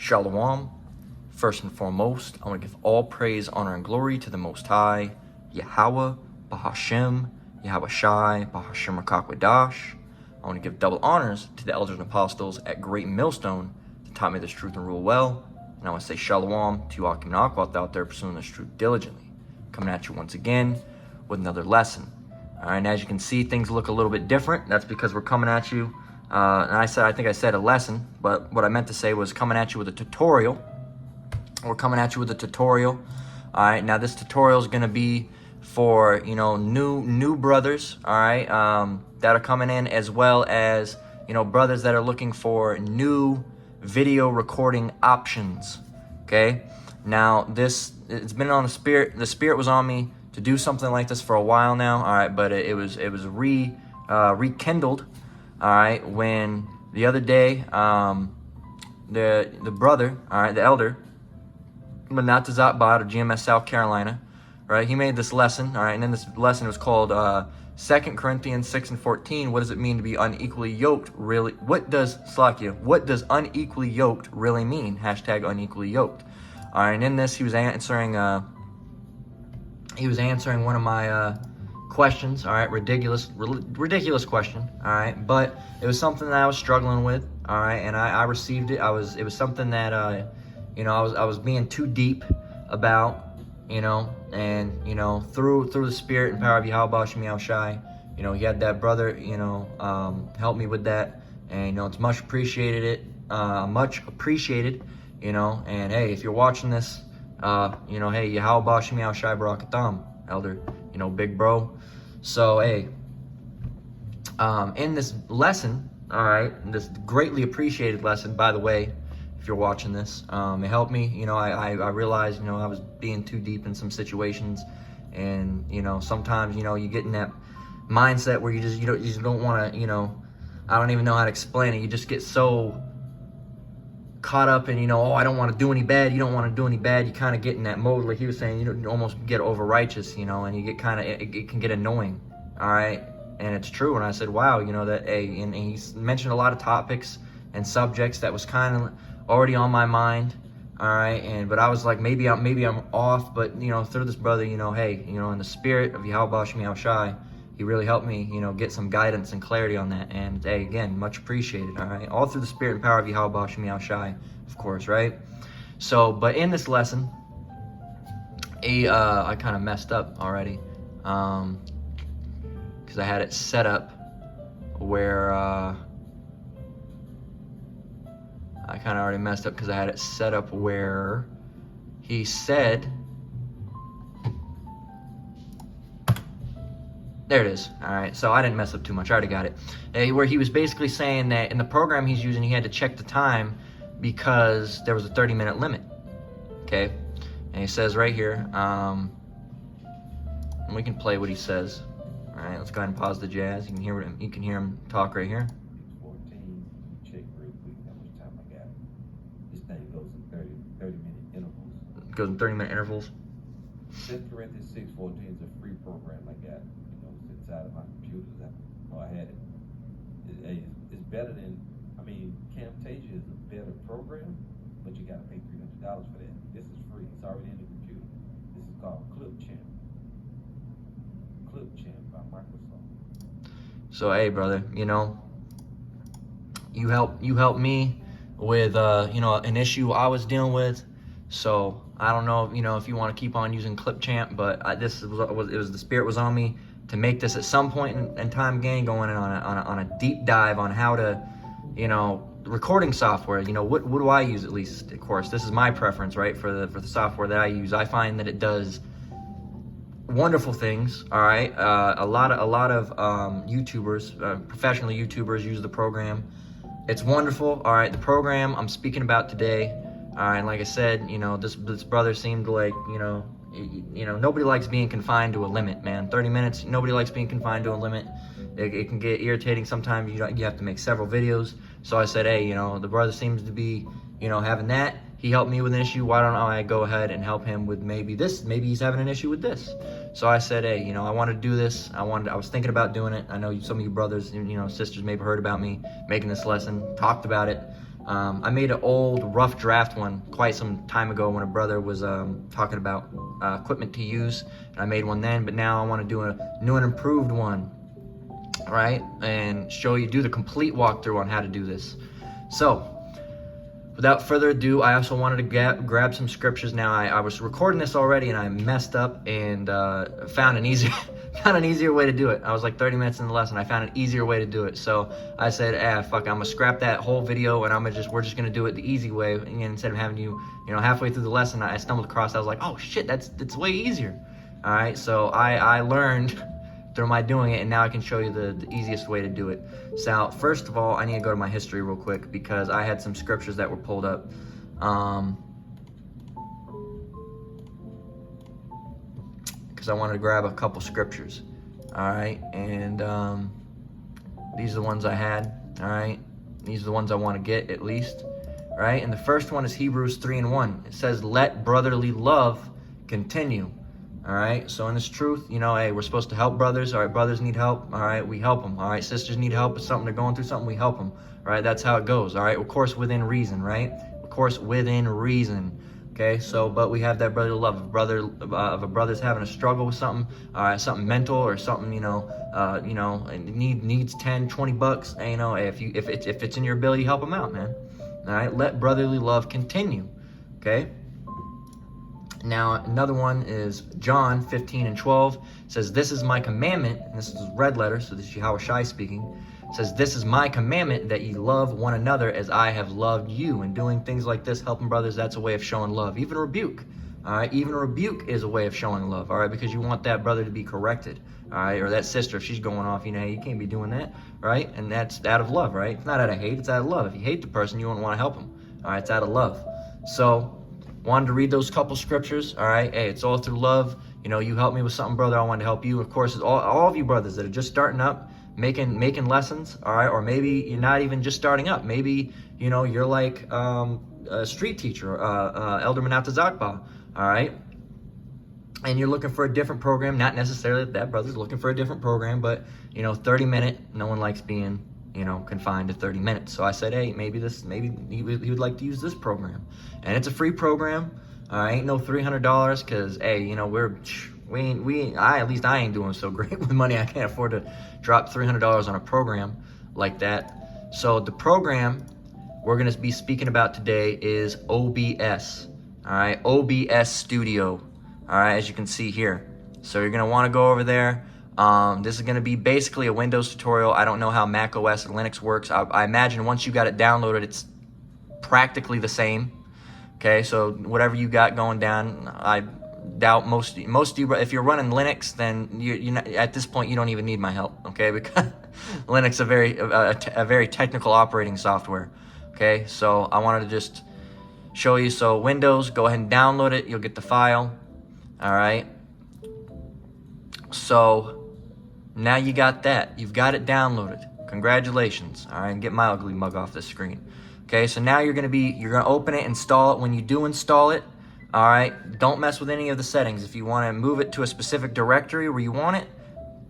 Shalom. First and foremost, I want to give all praise, honor, and glory to the Most High, Yahweh, Bahashem, Yahweh Shai, Bahashem Rakakwadash. I want to give double honors to the elders and apostles at Great Millstone that taught me this truth and rule well. And I want to say shalom to you Akim and Akwat out there pursuing this truth diligently. Coming at you once again with another lesson. All right, and as you can see, things look a little bit different. That's because we're coming at you. And I think I said a lesson, but what I meant to say was coming at you with a tutorial. We're coming at you with a tutorial. All right, now this tutorial is going to be for, new brothers, all right, that are coming in, as well as, brothers that are looking for new video recording options, okay? Now, it's been on the spirit was on me to do something like this for a while now, all right, but it was rekindled, all right, when the other day, the brother, all right, the elder, Menatazat Bad of GMS South Carolina, right? He made this lesson, all right, and then this lesson was called 2 Corinthians 6 and 14. What does it mean to be unequally yoked? Really, what does unequally yoked really mean? Hashtag unequally yoked. All right, and in this, he was answering one of my questions. All right, ridiculous question. All right, but it was something that I was struggling with. All right, and I received it. It was something that I was being too deep about, and through the spirit and power of Yahweh Shem Yahweh Shai, he had that brother, help me with that, and it's much appreciated. And hey, if you're watching this, hey, Yahweh Shem Yahweh Shai Barakatam, elder, big bro. So hey, in this lesson, all right, this greatly appreciated lesson, by the way, if you're watching this, it helped me. I realized, I was being too deep in some situations, and sometimes you get in that mindset where you just don't want to, I don't even know how to explain it. You just get so caught up in, I don't want to do any bad. You don't want to do any bad. You kind of get in that mode, like he was saying, you almost get over righteous, and you get kind of, it can get annoying. All right, and it's true. And I said, wow, that, hey, and he mentioned a lot of topics and subjects that was kind of already on my mind, all right, but I was like, maybe I'm off, but through this brother, hey, in the spirit of Yahweh Shem Yahweh Shai, he really helped me, get some guidance and clarity on that, and hey, again, much appreciated, all right, all through the spirit and power of Yahweh Shem Yahweh Shai, of course, right? So, but in this lesson, I kind of messed up already, because I had it set up where, I kind of already messed up because I had it set up where he said, there it is. All right, so I didn't mess up too much. I already got it. Where he was basically saying that in the program he's using, he had to check the time because there was a 30-minute limit. Okay, and he says right here, and we can play what he says. All right, let's go ahead and pause the jazz. You can hear him talk right here. Goes in 30-minute intervals. 2 Corinthians 6:14 is a free program I got. It's inside of my computer. I had it. It's better than, Camtasia is a better program, but you got to pay $300 for that. This is free. It's already in the computer. This is called Clipchamp. Clipchamp by Microsoft. So hey, brother, you helped me with an issue I was dealing with. So I don't know, if you want to keep on using Clipchamp, but it was the spirit was on me to make this at some point in time again, going on a deep dive on how to, recording software. What do I use at least? Of course, this is my preference, right? For the software that I use, I find that it does wonderful things. All right, a lot of YouTubers, professional YouTubers, use the program. It's wonderful. All right, the program I'm speaking about today. All right, and like I said, this brother seemed like, nobody likes being confined to a limit, man. 30 minutes, nobody likes being confined to a limit. It can get irritating sometimes. You have to make several videos. So I said, hey, the brother seems to be, having that. He helped me with an issue. Why don't I go ahead and help him with maybe this? Maybe he's having an issue with this. So I said, hey, I want to do this. I was thinking about doing it. I know some of you brothers, sisters maybe heard about me making this lesson, talked about it. I made an old rough draft one quite some time ago when a brother was talking about equipment to use, and I made one then, but now I want to do a new and improved one, right? And do the complete walkthrough on how to do this. So, without further ado, I also wanted to grab some scriptures. Now, I was recording this already and I messed up and found an easier way to do it. I was like 30 minutes in the lesson. I found an easier way to do it. So I said, fuck, I'm gonna scrap that whole video and we're just gonna do it the easy way. And instead of having you halfway through the lesson, I stumbled across, I was like, oh shit, that's way easier. All right, so I learned through my doing it, and now I can show you the easiest way to do it. So first of all, I need to go to my history real quick because I had some scriptures that were pulled up. Because I wanted to grab a couple scriptures. All right, and these are the ones I had. All right, these are the ones I want to get at least. All right, and the first one is Hebrews 3:1. It says, "Let brotherly love continue." All right, so in this truth, hey, we're supposed to help brothers. All right, brothers need help. All right, we help them. All right, sisters need help with something, they're going through something, we help them. All right, that's how it goes. All right, of course, within reason, right? Of course, within reason. Okay, so, but we have that brotherly love. If a brother's having a struggle with something, all right, something mental or something, needs 10, 20 bucks, if it's in your ability, help them out, man. All right, let brotherly love continue. Okay. Now, another one is John 15:12. It says, "This is my commandment," and this is red letter, so this is Yahweh Shai speaking. It says, "This is my commandment, that ye love one another as I have loved you." And doing things like this, helping brothers, that's a way of showing love. Even rebuke, all right? Even rebuke is a way of showing love, all right? Because you want that brother to be corrected, all right? Or that sister, if she's going off, you can't be doing that, right? And that's out of love, right? It's not out of hate, it's out of love. If you hate the person, you won't want to help them, all right? It's out of love. So, wanted to read those couple scriptures, all right? Hey, it's all through love. You help me with something, brother, I want to help you. Of course, it's all of you brothers that are just starting up, making lessons, all right? Or maybe you're not even just starting up. Maybe, you're like a street teacher, Elder Manata Zakba, all right? And you're looking for a different program, not necessarily that brother's looking for a different program, but, 30-minute, no one likes being confined to 30 minutes. So I said, hey, maybe he would like to use this program. And it's a free program. Ain't no $300 because, hey, at least I ain't doing so great with money. I can't afford to drop $300 on a program like that. So the program we're going to be speaking about today is OBS. All right, OBS Studio. All right, as you can see here. So you're going to want to go over there. This is going to be basically a Windows tutorial. I don't know how Mac OS and Linux works. I imagine once you got it downloaded, it's practically the same. Okay, so whatever you got going down, I doubt most of you, if you're running Linux, then you're not, at this point, you don't even need my help, okay? Because Linux is a very technical operating software, okay? So I wanted to just show you. So Windows, go ahead and download it. You'll get the file, all right? So now you got that. You've got it downloaded. Congratulations. All right, and get my ugly mug off the screen. Okay, so now you're gonna open it, install it. When you do install it, all right, don't mess with any of the settings. If you want to move it to a specific directory where you want it,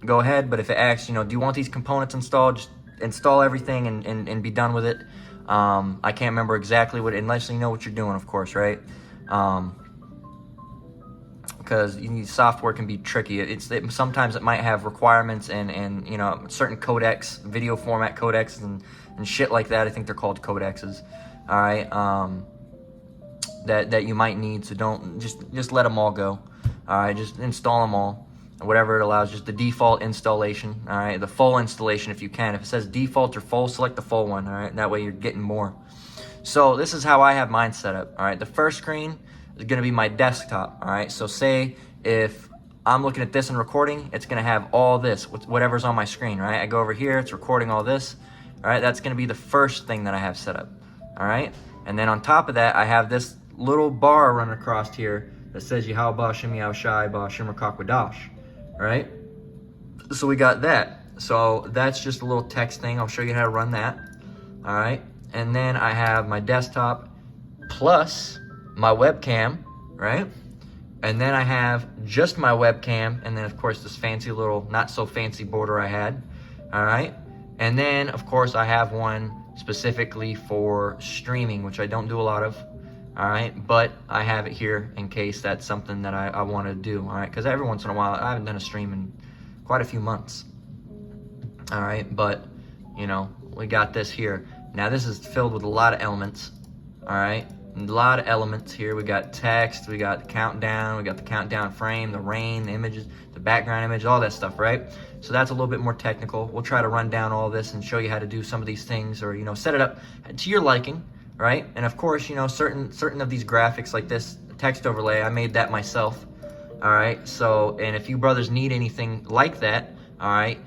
go ahead. But if it asks, do you want these components installed, just install everything and be done with it. I can't remember exactly unless you know what you're doing, of course, right? Because software can be tricky. Sometimes it might have requirements and certain codecs, video format codecs and shit like that. I think they're called codexes. All right, that you might need. So don't just let them all go. All right, just install them all. Whatever it allows, just the default installation. All right, the full installation if you can. If it says default or full, select the full one. All right, that way you're getting more. So this is how I have mine set up. All right, the first screen is going to be my desktop. All right, so say if I'm looking at this and recording, it's going to have all this, whatever's on my screen, right? I go over here, it's recording all this. All right, that's going to be the first thing that I have set up. All right, and then on top of that, I have this little bar running across here that says Yahweh Shem Yahweh Shai Ba Shem Wadash. All right, so we got that. So that's just a little text thing. I'll show you how to run that. All right, and then I have my desktop plus my webcam, right? And then I have just my webcam, and then of course this fancy little, not so fancy border I had, all right? And then of course I have one specifically for streaming, which I don't do a lot of. All right, but I have it here in case that's something that I want to do. All right, because every once in a while, I haven't done a stream in quite a few months. All right, but you know, we got this here. Now this is filled with a lot of elements. All right, a lot of elements here. We got text, we got the countdown, we got the countdown frame, the rain, the images, the background image, all that stuff, right? So that's a little bit more technical. We'll try to run down all this and show you how to do some of these things, or you know, set it up to your liking. Right? And of course, you know, certain of these graphics like this text overlay, I made that myself. All right. So, and if you brothers need anything like that, all right,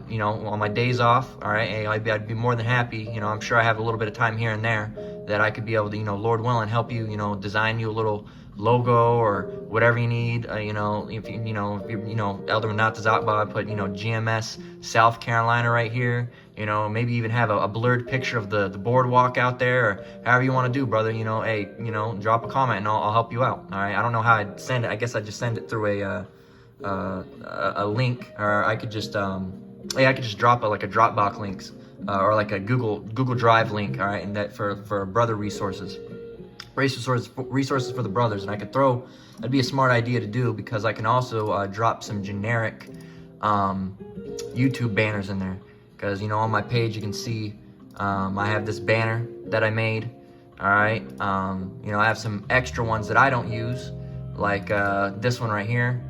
you know, on my days off, all right, hey, I'd be more than happy. You know, I'm sure I have a little bit of time here and there that I could be able to, you know, Lord willing, help you, you know, design you a little logo or whatever you need. You know, if you know, Elder Manat Zakba, put, you know, GMS South Carolina right here. You know, maybe even have a blurred picture of the boardwalk out there, or however you want to do, brother. You know, hey, you know, drop a comment and I'll help you out. All right. I don't know how I'd send it. I guess I'd just send it through a link, or I could just yeah, I could just drop like a Dropbox links or like a Google Drive link. All right, and that for brother resources for the brothers, and I could throw. That'd be a smart idea to do, because I can also drop some generic YouTube banners in there. Because, you know, on my page you can see I have this banner that I made. All right, you know, I have some extra ones that I don't use, like this one right here.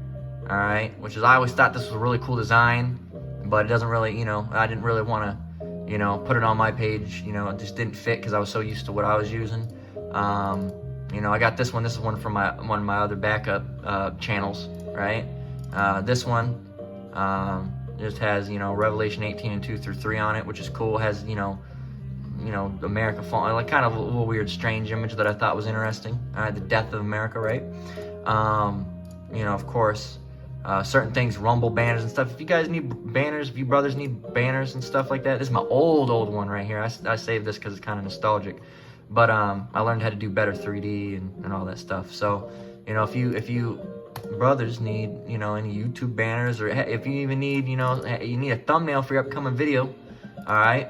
All right, which is, I always thought this was a really cool design, but it doesn't really, you know, I didn't really want to, you know, put it on my page. You know, it just didn't fit because I was so used to what I was using. You know, I got this one. This is one from one of my other backup channels, right? This one just has, you know, Revelation 18 and 2 through 3 on it, which is cool. It has, you know, America falling, like kind of a little weird, strange image that I thought was interesting. All right, the death of America, right? You know, of course, certain things, Rumble banners and stuff. If you guys need banners, if you brothers need banners and stuff like that, this is my old one right here. I saved this because it's kind of nostalgic. But I learned how to do better 3D and all that stuff. So, you know, if you brothers need, you know, any YouTube banners, or if you even need, you know, you need a thumbnail for your upcoming video, all right,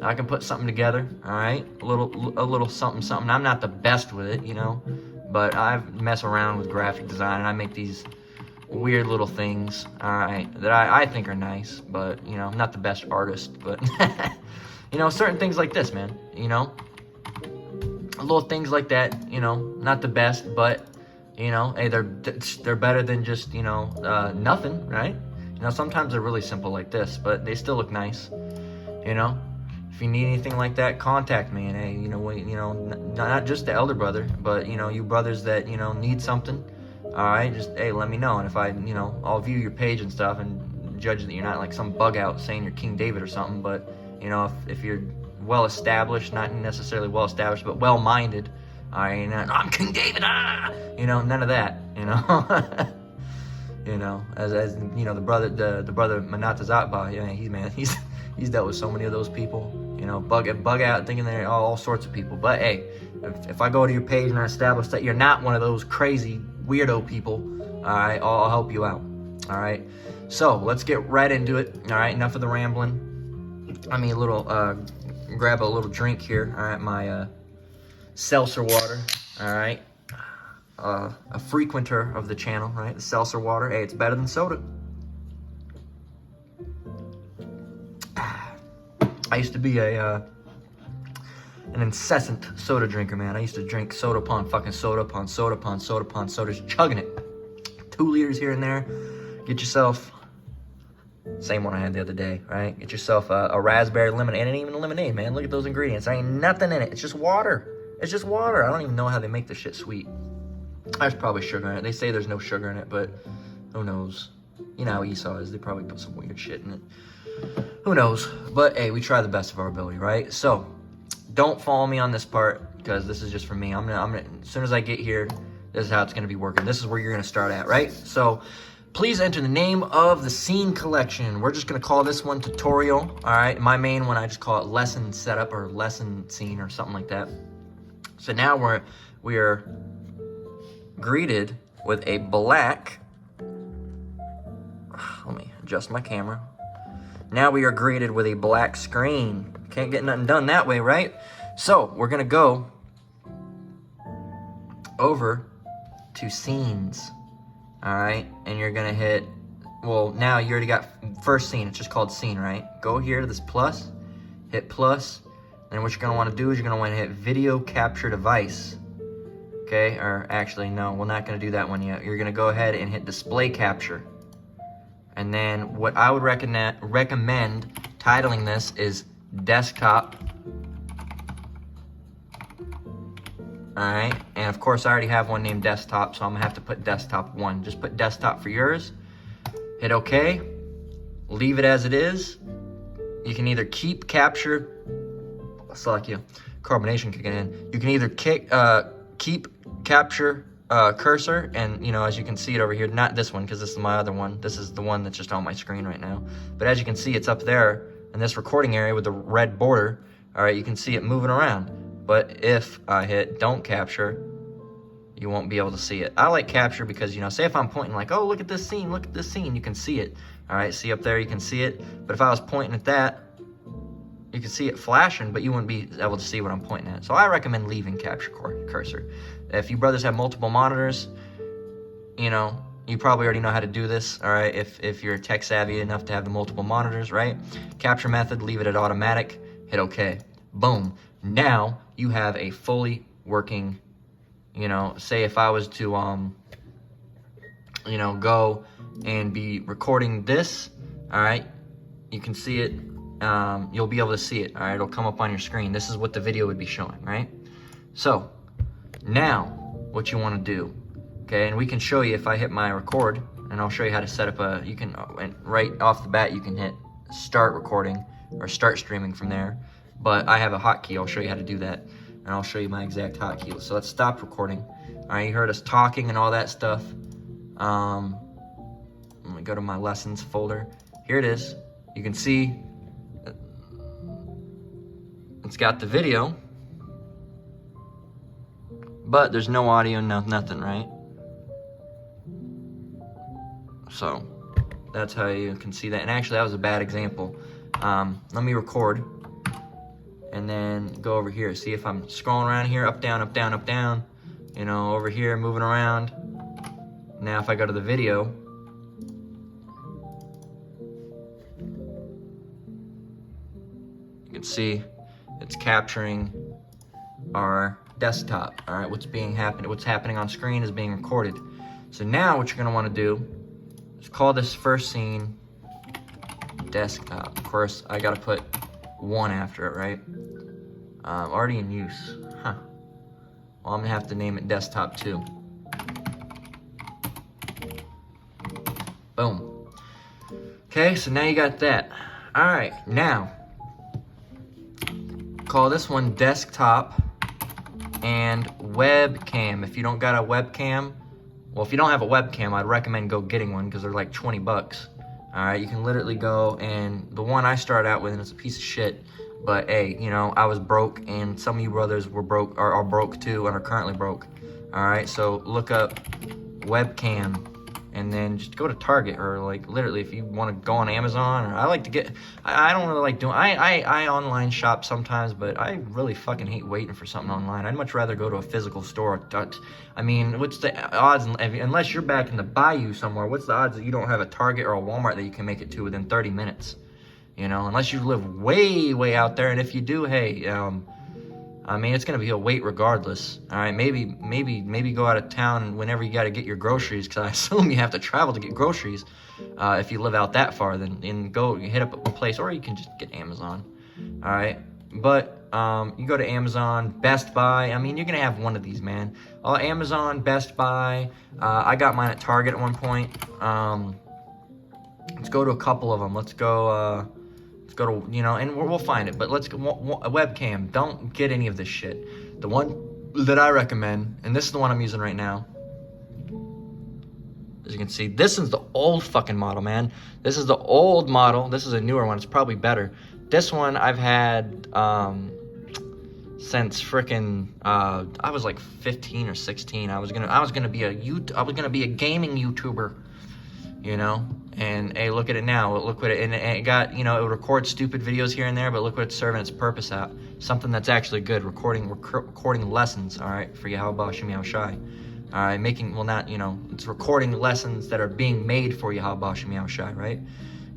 I can put something together. All right, a little something. I'm not the best with it, you know, but I mess around with graphic design and I make these weird little things, all right, that I think are nice. But, you know, I'm not the best artist, but you know, certain things like this, man, you know, little things like that, you know, not the best, but you know, hey, they're better than just, you know, nothing, right? You know, sometimes they're really simple like this, but they still look nice. You know, if you need anything like that, contact me. And hey, you know, not just the elder brother, but you know, you brothers that, you know, need something. All right, just hey, let me know, and if I, you know, I'll view your page and stuff and judge that you're not like some bug out saying you're King David or something. But you know, if you're well established, not necessarily well established, but well minded. I'm King David, you know, none of that, you know. You know, as you know, the brother Manat Zakba, yeah, he's dealt with so many of those people, you know, bug out thinking they're all sorts of people. But hey, if I go to your page and I establish that you're not one of those crazy weirdo people, all right, I'll help you out. All right, so let's get right into it. All right, enough of the rambling. I mean, grab a little drink here. All right, my seltzer water. All right, a frequenter of the channel, right? The seltzer water. Hey, it's better than soda. I used to be an incessant soda drinker, man. I used to drink soda upon fucking soda upon soda upon soda upon soda, just chugging it. 2 liters here and there. Get yourself, same one I had the other day, right? Get yourself a raspberry lemonade. It ain't even a lemonade, man. Look at those ingredients. There ain't nothing in it. It's just water. It's just water. I don't even know how they make this shit sweet. There's probably sugar in it. They say there's no sugar in it, but who knows? You know how Esau is. They probably put some weird shit in it. Who knows? But hey, we try the best of our ability, right? So don't follow me on this part, because this is just for me. I'm gonna as soon as I get here, this is how it's gonna be working. This is where you're gonna start at, right? So please enter the name of the scene collection. We're just gonna call this one tutorial. All right. My main one, I just call it lesson setup or lesson scene or something like that. So now we are greeted with a black. Let me adjust my camera. Now we are greeted with a black screen Can't get nothing done that way, right? So we're gonna go over to scenes. All right, and you're gonna hit, well, now you already got first scene. It's just called scene, right? Go here to this plus, hit plus, and what you're gonna wanna do is you're gonna wanna hit video capture device. Okay, or actually, no, we're not gonna do that one yet. You're gonna go ahead and hit display capture. And then what I would recommend titling this is desktop. All right, and of course I already have one named desktop, so I'm gonna have to put desktop 1. Just put desktop for yours. Hit OK. Leave it as it is. You can either keep capture. Select you. Carbonation kicking in. You can either keep capture cursor, and you know, as you can see it over here, not this one because this is my other one. This is the one that's just on my screen right now. But as you can see, it's up there in this recording area with the red border. All right, you can see it moving around. But if I hit don't capture, you won't be able to see it. I like capture because, you know, say if I'm pointing like, oh, look at this scene, you can see it. All right, see up there, you can see it. But if I was pointing at that, you can see it flashing, but you wouldn't be able to see what I'm pointing at. So I recommend leaving capture cursor. If you brothers have multiple monitors, you know, you probably already know how to do this, all right? If you're tech savvy enough to have the multiple monitors, right? Capture method, leave it at automatic, hit OK. Boom. Now you have a fully working, you know, say if I was to, you know, go and be recording this, all right, you can see it, you'll be able to see it, all right, it'll come up on your screen. This is what the video would be showing, right? So, now, what you want to do, okay, and we can show you if I hit my record, and I'll show you how to set up you can, right off the bat, you can hit start recording, or start streaming from there, but I have a hotkey, I'll show you how to do that, and I'll show you my exact hotkey. So let's stop recording. All right, you heard us talking and all that stuff. Let me go to my lessons folder. Here it is. You can see it's got the video, but there's no audio, nothing, right? So that's how you can see that. And actually, that was a bad example. Let me record and then go over here. See if I'm scrolling around here, up, down, up, down, up, down. You know, over here, moving around. Now if I go to the video, you can see it's capturing our desktop. All right, what's happening on screen is being recorded. So now what you're gonna wanna do is call this first scene desktop. Of course, I gotta put 1 after it, right? Already in use, huh? Well, I'm gonna have to name it desktop 2. Boom. Okay, so now you got that. All right, now call this one desktop and webcam. If you don't got a webcam, well, if you don't have a webcam, I'd recommend go getting one because they're like 20 bucks. All right, you can literally go, and the one I started out with, and it's a piece of shit, but hey, you know, I was broke, and some of you brothers were broke, or are broke too, and are currently broke. All right, so look up webcam, and then just go to Target, or like literally if you want to go on Amazon, or I like to get, I don't really like doing, I online shop sometimes, but I really fucking hate waiting for something online. I'd much rather go to a physical store. I mean, what's the odds, unless you're back in the bayou somewhere, what's the odds that you don't have a Target or a Walmart that you can make it to within 30 minutes? You know, unless you live way, way out there, and if you do, hey, I mean, it's gonna be a wait regardless. All right, maybe go out of town whenever you got to get your groceries, because I assume you have to travel to get groceries. If you live out that far, then go hit up a place, or you can just get Amazon. All right, but you go to Amazon, Best Buy. I mean, you're gonna have one of these, man. Amazon, Best Buy. I got mine at Target at one point. Let's go to a couple of them. Let's go to, you know, and we'll find it, but let's go, a webcam. Don't get any of this shit. The one that I recommend, and this is the one I'm using right now, as you can see, this is the old fucking model, man. This is the old model. This is a newer one. It's probably better. This one I've had since frickin' I was like 15 or 16. I was gonna be a gaming YouTuber. you know. And hey, look at it now. Look what and it got, you know, it records stupid videos here and there, but look what it's serving its purpose at. Something that's actually good, recording lessons, all right, for Yahweh Shem Yahweh Shai. All right, making, well, not, you know, it's recording lessons that are being made for Yahweh Shem Yahweh Shai, right?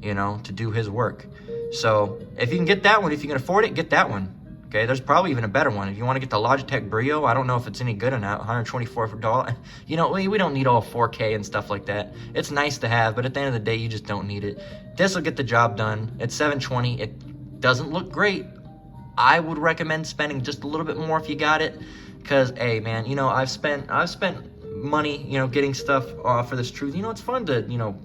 You know, to do his work. So if you can get that one, if you can afford it, get that one. Okay, there's probably even a better one. If you want to get the Logitech Brio, I don't know if it's any good or not. $124. You know, we don't need all 4K and stuff like that. It's nice to have, but at the end of the day, you just don't need it. This will get the job done. It's $720. It doesn't look great. I would recommend spending just a little bit more if you got it. Because, hey, man, you know, I've spent money, you know, getting stuff for this truth. You know, it's fun to, you know,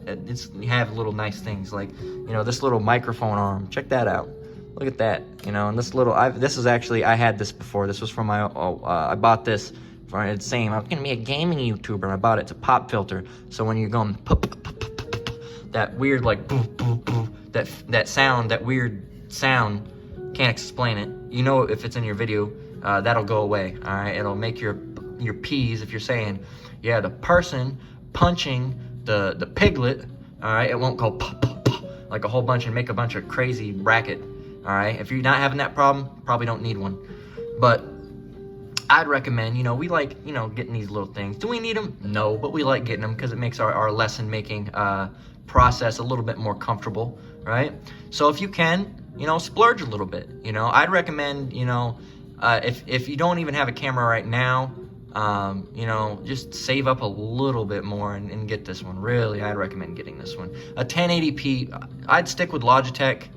have little nice things like, you know, this little microphone arm. Check that out. Look at that, you know, and this little, this is actually, I had this before. This was from my, I bought this for, it's saying, I'm going to be a gaming YouTuber, and I bought it. It's a pop filter. So when you're going, that weird, like, boo, boo, boo, that sound, that weird sound, can't explain it. You know, if it's in your video, that'll go away, all right? It'll make your P's, if you're saying, yeah, the person punching the piglet, all right, it won't go like a whole bunch and make a bunch of crazy racket. All right, if you're not having that problem, probably don't need one. But I'd recommend, you know, we like, you know, getting these little things. Do we need them? No, but we like getting them because it makes our lesson making process a little bit more comfortable, right? So if you can, you know, splurge a little bit. You know, I'd recommend, you know, if you don't even have a camera right now, you know, just save up a little bit more and get this one. Really, I'd recommend getting this one. A 1080p, I'd stick with Logitech.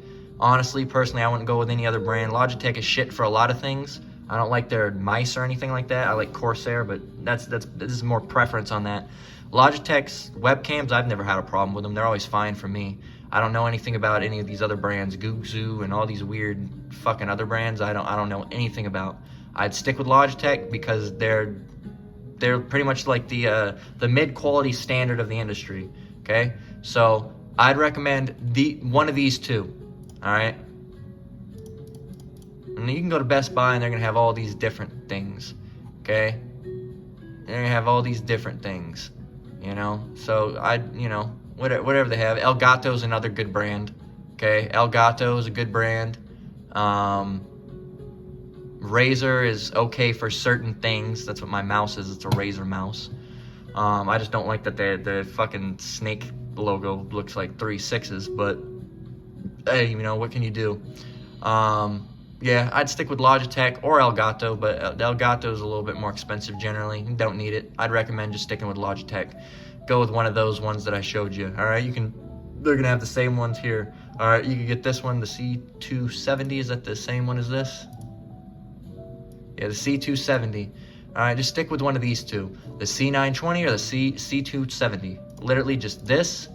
Honestly, personally, I wouldn't go with any other brand. Logitech is shit for a lot of things. I don't like their mice or anything like that. I like Corsair, but this is more preference on that. Logitech's webcams, I've never had a problem with them. They're always fine for me. I don't know anything about any of these other brands, Googzoo and all these weird fucking other brands. I don't know anything about. I'd stick with Logitech because they're pretty much like the mid-quality standard of the industry. Okay, so I'd recommend one of these two. All right, and you can go to Best Buy and they're gonna have all these different things. Okay, they're gonna have all these different things, you know. So you know, whatever they have. Elgato is another good brand. Okay, Elgato is a good brand. Razer is okay for certain things. That's what my mouse is. It's a Razer mouse. I just don't like that the fucking snake logo looks like 3 6s, but hey, you know, what can you do? Yeah, I'd stick with Logitech or Elgato, but Elgato is a little bit more expensive generally. You don't need it. I'd recommend just sticking with Logitech. Go with one of those ones that I showed you. All right, they're gonna have the same ones here. All right, you can get this one, the C270. Is that the same one as this? Yeah, the C270. All right, just stick with one of these two, the C920 or the C270. Literally just this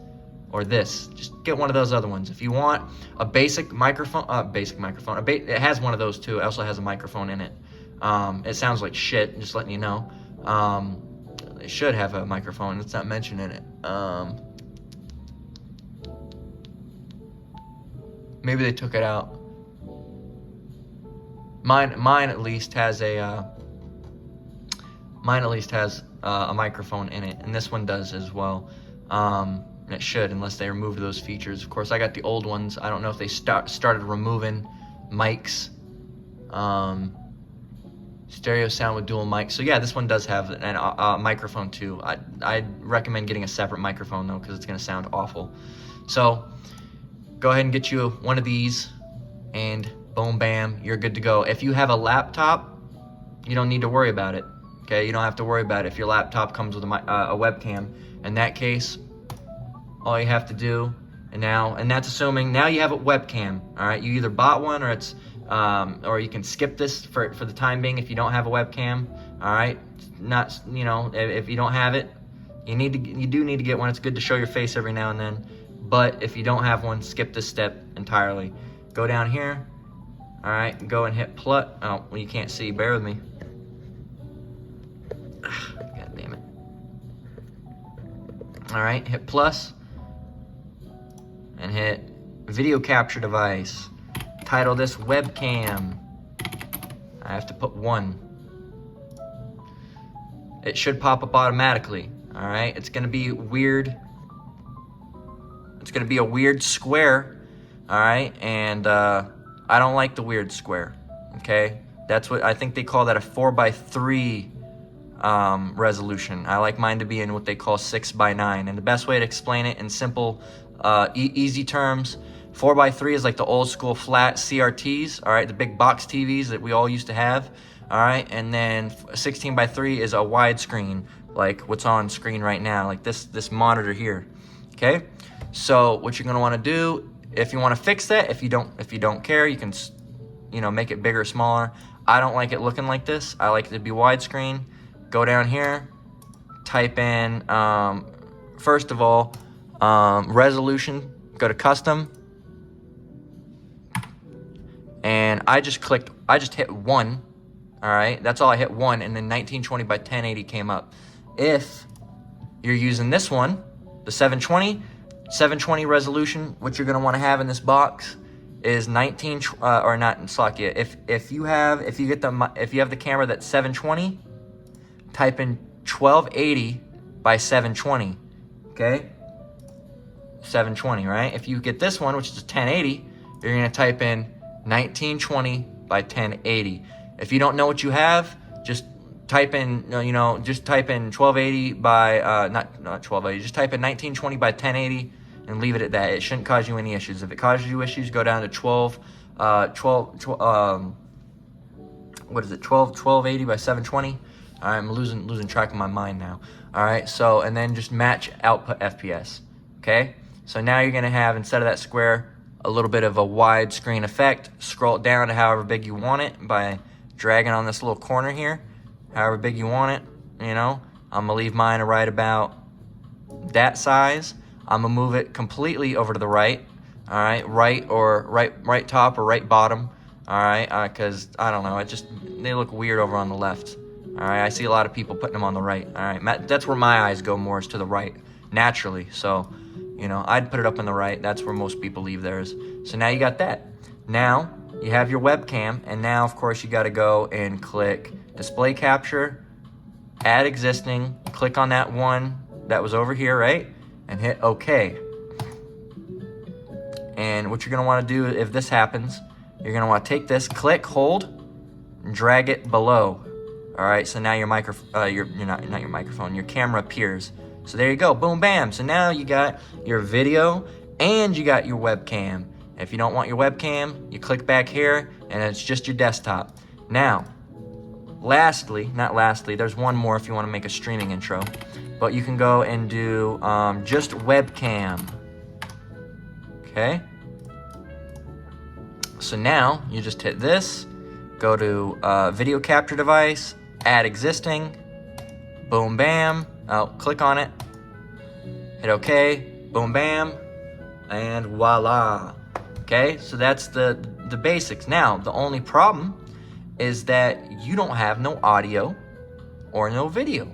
or this. Just get one of those other ones. If you want a basic microphone, it has one of those too. It also has a microphone in it. It sounds like shit, just letting you know. It should have a microphone. It's not mentioned in it. Maybe they took it out. Mine at least has a microphone in it, and this one does as well. It should, unless they remove those features. Of course, I got the old ones. I don't know if they started removing mics. Stereo sound with dual mics. So yeah, this one does have a microphone too. I'd recommend getting a separate microphone though, because it's gonna sound awful. So go ahead and get you one of these, and boom, bam, you're good to go. If you have a laptop, you don't need to worry about it. Okay, you don't have to worry about it if your laptop comes with a webcam. In that case, all you have to do, and that's assuming now you have a webcam. All right, you either bought one or you can skip this for the time being if you don't have a webcam. All right, not, you know, if you don't have it, you do need to get one. It's good to show your face every now and then. But if you don't have one, skip this step entirely. Go down here. All right, go and hit plus. Oh, well, you can't see. Bear with me. God damn it. All right, hit plus and hit video capture device. Title this webcam. I have to put 1. It should pop up automatically. All right, it's gonna be weird. It's gonna be a weird square, all right? And I don't like the weird square, okay? That's what, I think they call that a 4:3 resolution. I like mine to be in what they call 6:9. And the best way to explain it in simple, easy terms, 4:3 is like the old school flat CRTs, all right? The big box TVs that we all used to have, all right? And then 16:3 is a widescreen, like what's on screen right now, like this monitor here, okay? So what you're gonna wanna do, if you wanna fix that, if you don't care, you can, you know, make it bigger or smaller. I don't like it looking like this. I like it to be widescreen. Go down here, type in, first of all, resolution, go to custom, and I just hit 1, all right? That's all I hit, 1, and then 1920 by 1080 came up. If you're using this one, the 720 resolution, what you're gonna wanna have in this box is 19, or not in Slovakia. If you have the camera that's 720, type in 1280 by 720, okay? 720, right? If you get this one, which is 1080, you're gonna type in 1920 by 1080. If you don't know what you have, just type in, just type in 1280 by, not 1280, just type in 1920 by 1080 and leave it at that. It shouldn't cause you any issues. If it causes you issues, go down to 1280 by 720. I'm losing track of my mind now. All right, so, and then just match output FPS, okay? So now you're gonna have, instead of that square, a little bit of a widescreen effect. Scroll it down to however big you want it by dragging on this little corner here, however big you want it, you know? I'm gonna leave mine right about that size. I'm gonna move it completely over to the right, all right? Right top or right bottom, all right? Cause I don't know, they look weird over on the left. All right, I see a lot of people putting them on the right. All right, that's where my eyes go more, is to the right, naturally. So, you know, I'd put it up on the right. That's where most people leave theirs. So now you got that. Now you have your webcam, and now, of course, you got to go and click Display Capture, Add Existing, click on that one that was over here, right? And hit OK. And what you're going to want to do, if this happens, you're going to want to take this, click, hold, and drag it below. All right, so now your your camera appears. So there you go, boom, bam. So now you got your video and you got your webcam. If you don't want your webcam, you click back here and it's just your desktop. Now, not lastly, there's one more if you want to make a streaming intro, but you can go and do just webcam, okay? So now you just hit this, go to video capture device, add existing, boom, bam, click on it, hit OK, boom, bam, and voila. Okay, so that's the basics. Now, the only problem is that you don't have no audio or no video.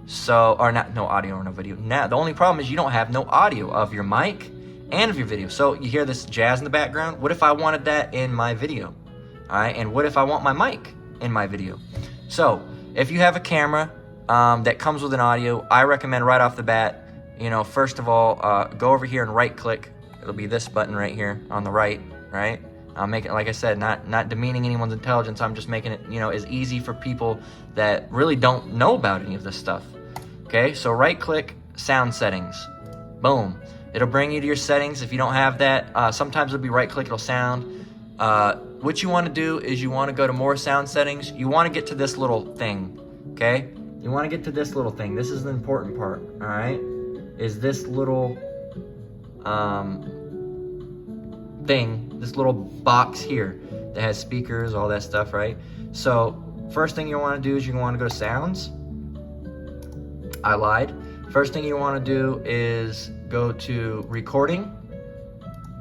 So, or not no audio or no video. Now, the only problem is you don't have no audio of your mic and of your video. So you hear this jazz in the background. What if I wanted that in my video? All right, and what if I want my mic in my video? So if you have a camera that comes with an audio, I recommend right off the bat, first of all, go over here and right click. It'll be this button right here on the right, right? I'll make it, like I said, not demeaning anyone's intelligence. I'm just making it, as easy for people that really don't know about any of this stuff. Okay, so right click, sound settings, boom. It'll bring you to your settings. If you don't have that, sometimes it'll be right click, it'll sound. What you want to do is you want to go to more sound settings. You want to get to this little thing, okay? You want to get to this little thing. This is the important part, all right? Is this little thing, this little box here that has speakers, all that stuff, right? So first thing you want to do is you want to go to sounds. I lied. First thing you want to do is go to recording,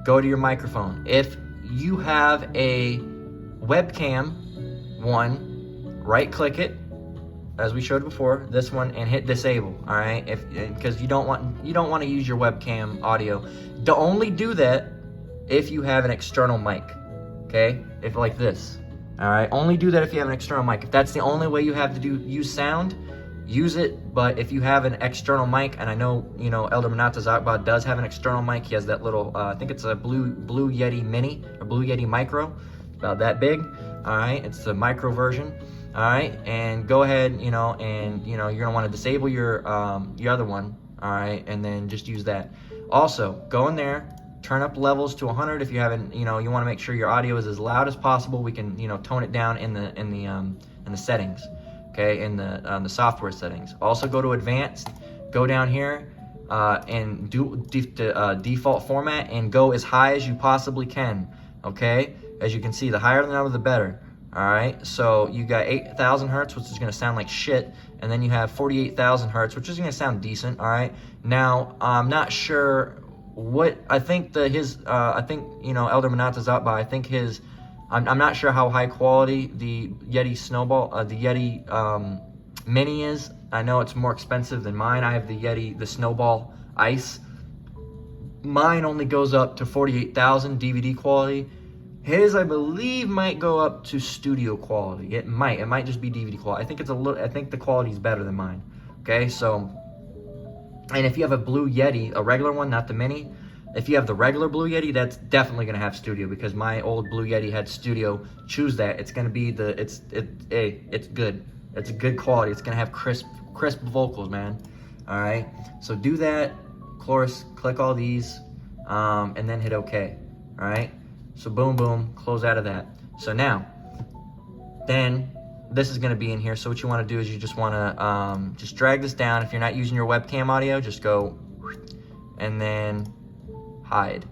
go to your microphone. If you have a webcam one, right click it, as we showed before, this one, and hit disable, all right? Because you don't want to use your webcam audio. Only do that if you have an external mic, okay? If like this, all right? Only do that if you have an external mic. If that's the only way you have to use sound, use it. But if you have an external mic, and I know, you know, Elder Manata Zakba does have an external mic. He has that little, I think it's a Blue Yeti Mini or Blue Yeti Micro, about that big. All right, it's the micro version. All right, and go ahead, you know, and you know, you're gonna want to disable your other one. All right, and then just use that. Also, go in there, turn up levels to 100 if you haven't, you know, you want to make sure your audio is as loud as possible. We can, you know, tone it down in the settings, okay, in the software settings. Also go to advanced, go down here and do default format and go as high as you possibly can, okay? As you can see, the higher the number, the better. All right, so you got 8,000 hertz, which is gonna sound like shit, and then you have 48,000 hertz, which is gonna sound decent. All right, now I'm not sure what I think I think, you know, Elder Manata's up by. I think his, I'm not sure how high quality the Yeti Snowball, the Yeti Mini is. I know it's more expensive than mine. I have the Yeti, the Snowball Ice. Mine only goes up to 48,000 DVD quality. His, I believe, might go up to studio quality. It might just be DVD quality. I think it's a little. I think the quality is better than mine. Okay, so, and if you have a Blue Yeti, a regular one, not the Mini, if you have the regular Blue Yeti, that's definitely gonna have studio because my old Blue Yeti had studio. Choose that. It's gonna be the. It's good. It's a good quality. It's gonna have crisp vocals, man. All right. So do that. Of course, click all these, and then hit OK. All right. So boom, boom, close out of that. So now, then this is gonna be in here. So what you wanna do is you just wanna just drag this down. If you're not using your webcam audio, just go and then hide.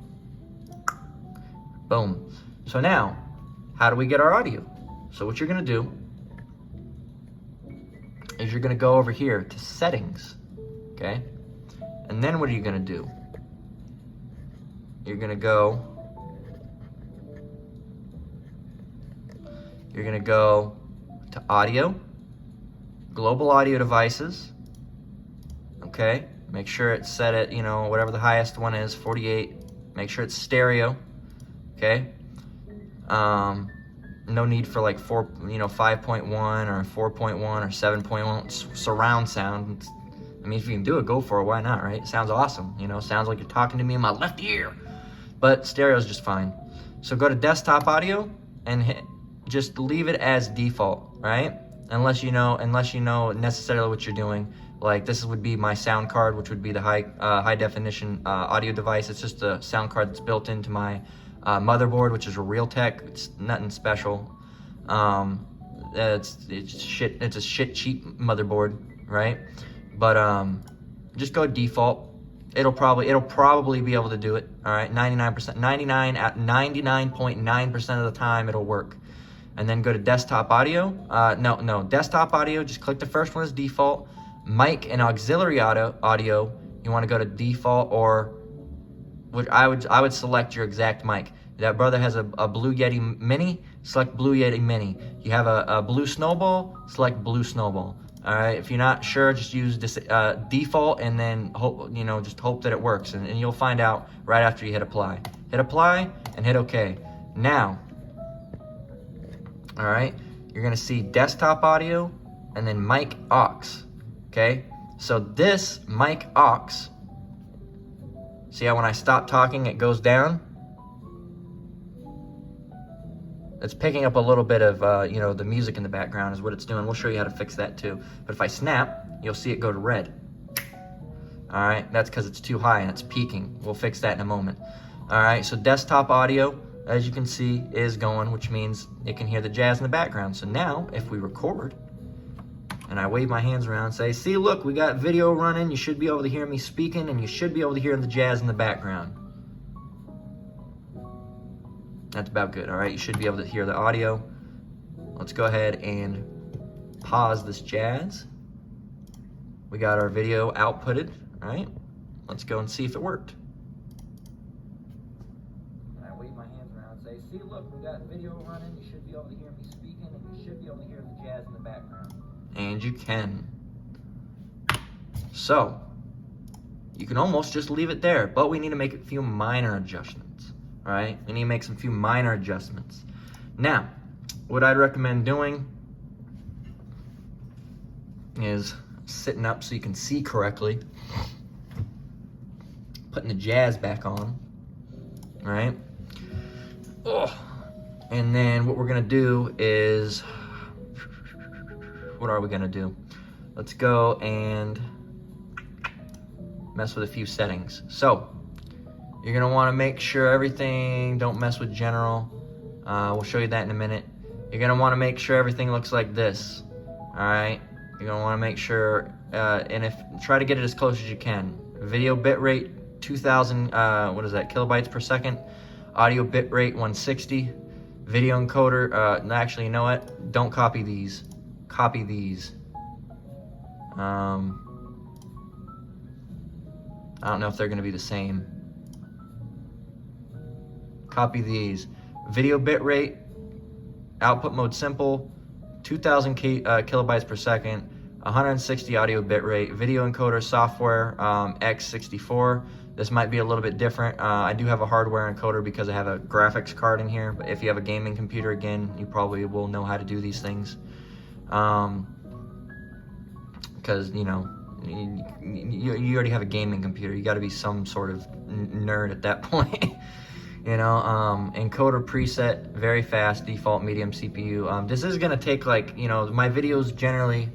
Boom. So now, how do we get our audio? So what you're gonna do is you're gonna go over here to settings, okay? And then what are you gonna do? You're gonna go to audio, global audio devices, okay? Make sure it's set at, you know, whatever the highest one is, 48. Make sure it's stereo, okay? No need for like 5.1 or 4.1 or 7.1 surround sound. I mean, if you can do it, go for it. Why not, right? It sounds awesome, you know? Sounds like you're talking to me in my left ear. But stereo is just fine. So go to desktop audio and just leave it as default, right? Unless you know necessarily what you're doing. Like this would be my sound card, which would be the high definition audio device. It's just a sound card that's built into my motherboard, which is a Realtek. It's nothing special. It's shit. It's a shit cheap motherboard, right? But just go default. It'll probably be able to do it. All right, 99.9% of the time it'll work. And then go to desktop audio. No, desktop audio. Just click the first one as default. Mic and auxiliary audio. You want to go to default, or which I would select your exact mic. That brother has a Blue Yeti Mini. Select Blue Yeti Mini. You have a Blue Snowball. Select Blue Snowball. All right. If you're not sure, just use this default, and then just hope that it works, and you'll find out right after you hit apply. Hit apply and hit OK. Now. All right, you're gonna see desktop audio and then mic aux, okay? So this mic aux, see how when I stop talking, it goes down? It's picking up a little bit of, the music in the background is what it's doing. We'll show you how to fix that too. But if I snap, you'll see it go to red. All right, that's because it's too high and it's peaking. We'll fix that in a moment. All right, so desktop audio, as you can see, is going, which means it can hear the jazz in the background. So now, if we record, and I wave my hands around and say, see, look, we got video running, you should be able to hear me speaking, and you should be able to hear the jazz in the background. That's about good, all right? You should be able to hear the audio. Let's go ahead and pause this jazz. We got our video outputted, all right? Let's go and see if it worked. Say, see, look, we got video running. You should be able to hear me speaking, and you should be able to hear the jazz in the background. And you can. So, you can almost just leave it there, but we need to make a few minor adjustments, all right? We need to make some few minor adjustments. Now, what I'd recommend doing is sitting up so you can see correctly. Putting the jazz back on. All right. Oh. And then what we're gonna do is, what are we gonna do? Let's go and mess with a few settings. So you're gonna wanna make sure everything, don't mess with general. We'll show you that in a minute. You're gonna wanna make sure everything looks like this, all right? You're gonna wanna make sure, try to get it as close as you can. Video bitrate, 2000, kilobytes per second. Audio bitrate, 160. Video encoder, actually, you know what? Don't copy these. Copy these. I don't know if they're gonna be the same. Copy these. Video bitrate, output mode simple, 2000 kilobytes per second, 160 audio bitrate. Video encoder software, X64. This might be a little bit different. I do have a hardware encoder because I have a graphics card in here, but if you have a gaming computer, again, you probably will know how to do these things. Because, you know, you already have a gaming computer. You gotta be some sort of nerd at that point. You know, encoder preset, very fast, default medium CPU. This is gonna take, like, you know, my videos generally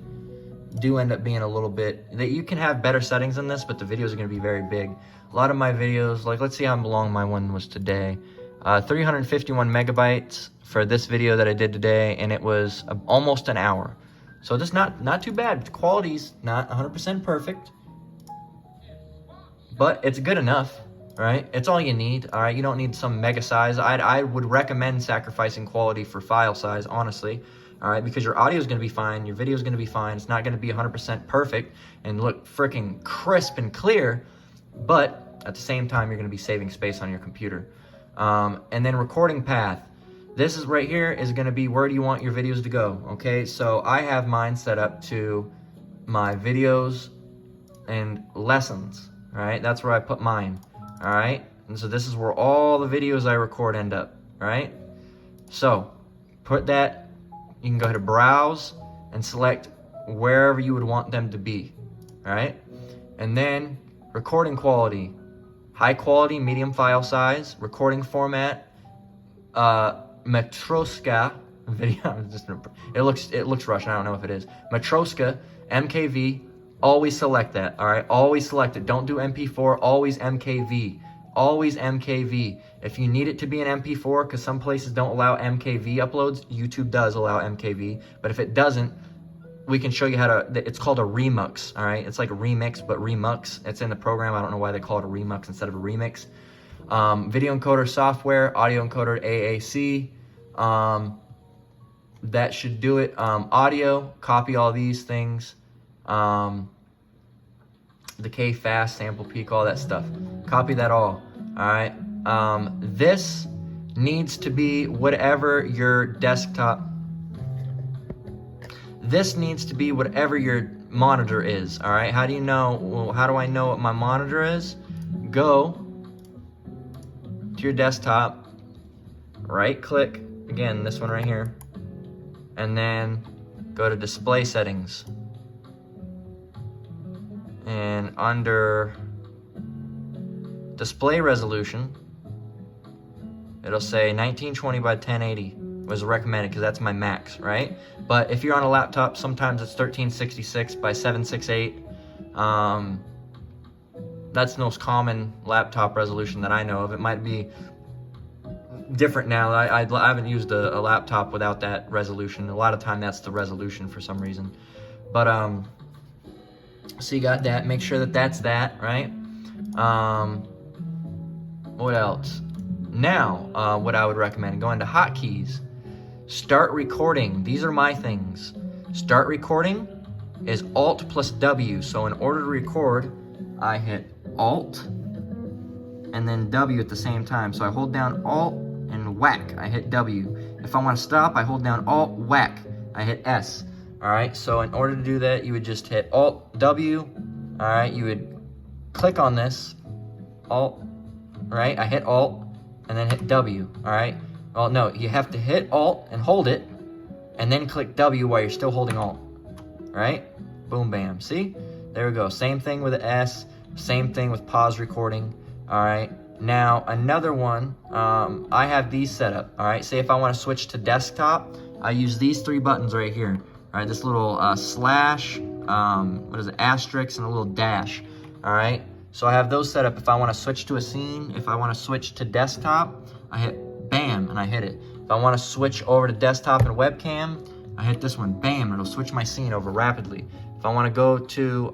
do end up being a little bit, that you can have better settings than this, but the videos are gonna be very big. A lot of my videos, like, let's see how long my one was today. 351 megabytes for this video that I did today, and it was almost an hour. So just not too bad. Quality's not 100% perfect, but it's good enough. Right? It's all you need. All right, you don't need some mega size. I would recommend sacrificing quality for file size, honestly. All right, because your audio is going to be fine, your video is going to be fine. It's not going to be 100% perfect and look freaking crisp and clear, but at the same time, you're going to be saving space on your computer. And then recording path. This is right here is going to be where do you want your videos to go. Okay, so I have mine set up to my videos and lessons. All right, that's where I put mine. All right, and so this is where all the videos I record end up, right? So put that, you can go ahead and browse and select wherever you would want them to be, all right? And then recording quality, high quality, medium file size, recording format, Matroska video, it looks Russian, I don't know if it is. Matroska, MKV, always select that, all right? Always select it. Don't do MP4, always MKV. Always MKV. If you need it to be an MP4, because some places don't allow MKV uploads, YouTube does allow MKV. But if it doesn't, we can show you how to, it's called a remix, all right? It's like a remix, but remux. It's in the program. I don't know why they call it a remix instead of a remix. Video encoder software, audio encoder AAC. That should do it. Audio, copy all these things. Decay fast, sample peak, all that stuff. Copy that all right? This needs to be whatever your desktop, this needs to be whatever your monitor is, all right? How do you know, well, how do I know what my monitor is? Go to your desktop, right click, again, this one right here, and then go to display settings. And under display resolution, it'll say 1920 by 1080 was recommended because that's my max, right? But if you're on a laptop, sometimes it's 1366 by 768. That's the most common laptop resolution that I know of. It might be different now. I haven't used a laptop without that resolution. A lot of time that's the resolution for some reason. But so you got that. Make sure that that's that, right? What else? Now, what I would recommend, go into hotkeys. Start recording. These are my things. Start recording is Alt plus W. So in order to record, I hit Alt and then W at the same time. So I hold down Alt and whack, I hit W. If I want to stop, I hold down Alt, whack, I hit S. All right, so in order to do that, you would just hit Alt W. All right, you would click on this, Alt, right? I hit Alt and then hit W. All right. Well, no, you have to hit Alt and hold it, and then click W while you're still holding Alt. Right? Boom, bam. See? There we go. Same thing with the S. Same thing with pause recording. All right. Now, another one, I have these set up. All right. Say if I want to switch to desktop, I use these 3 buttons right here. All right. This little slash, what is it, asterisk, and a little dash. All right. So I have those set up. If I want to switch to a scene, if I want to switch to desktop, I hit bam, and I hit it. If I want to switch over to desktop and webcam, I hit this one, bam, and it'll switch my scene over rapidly. If I want to go to,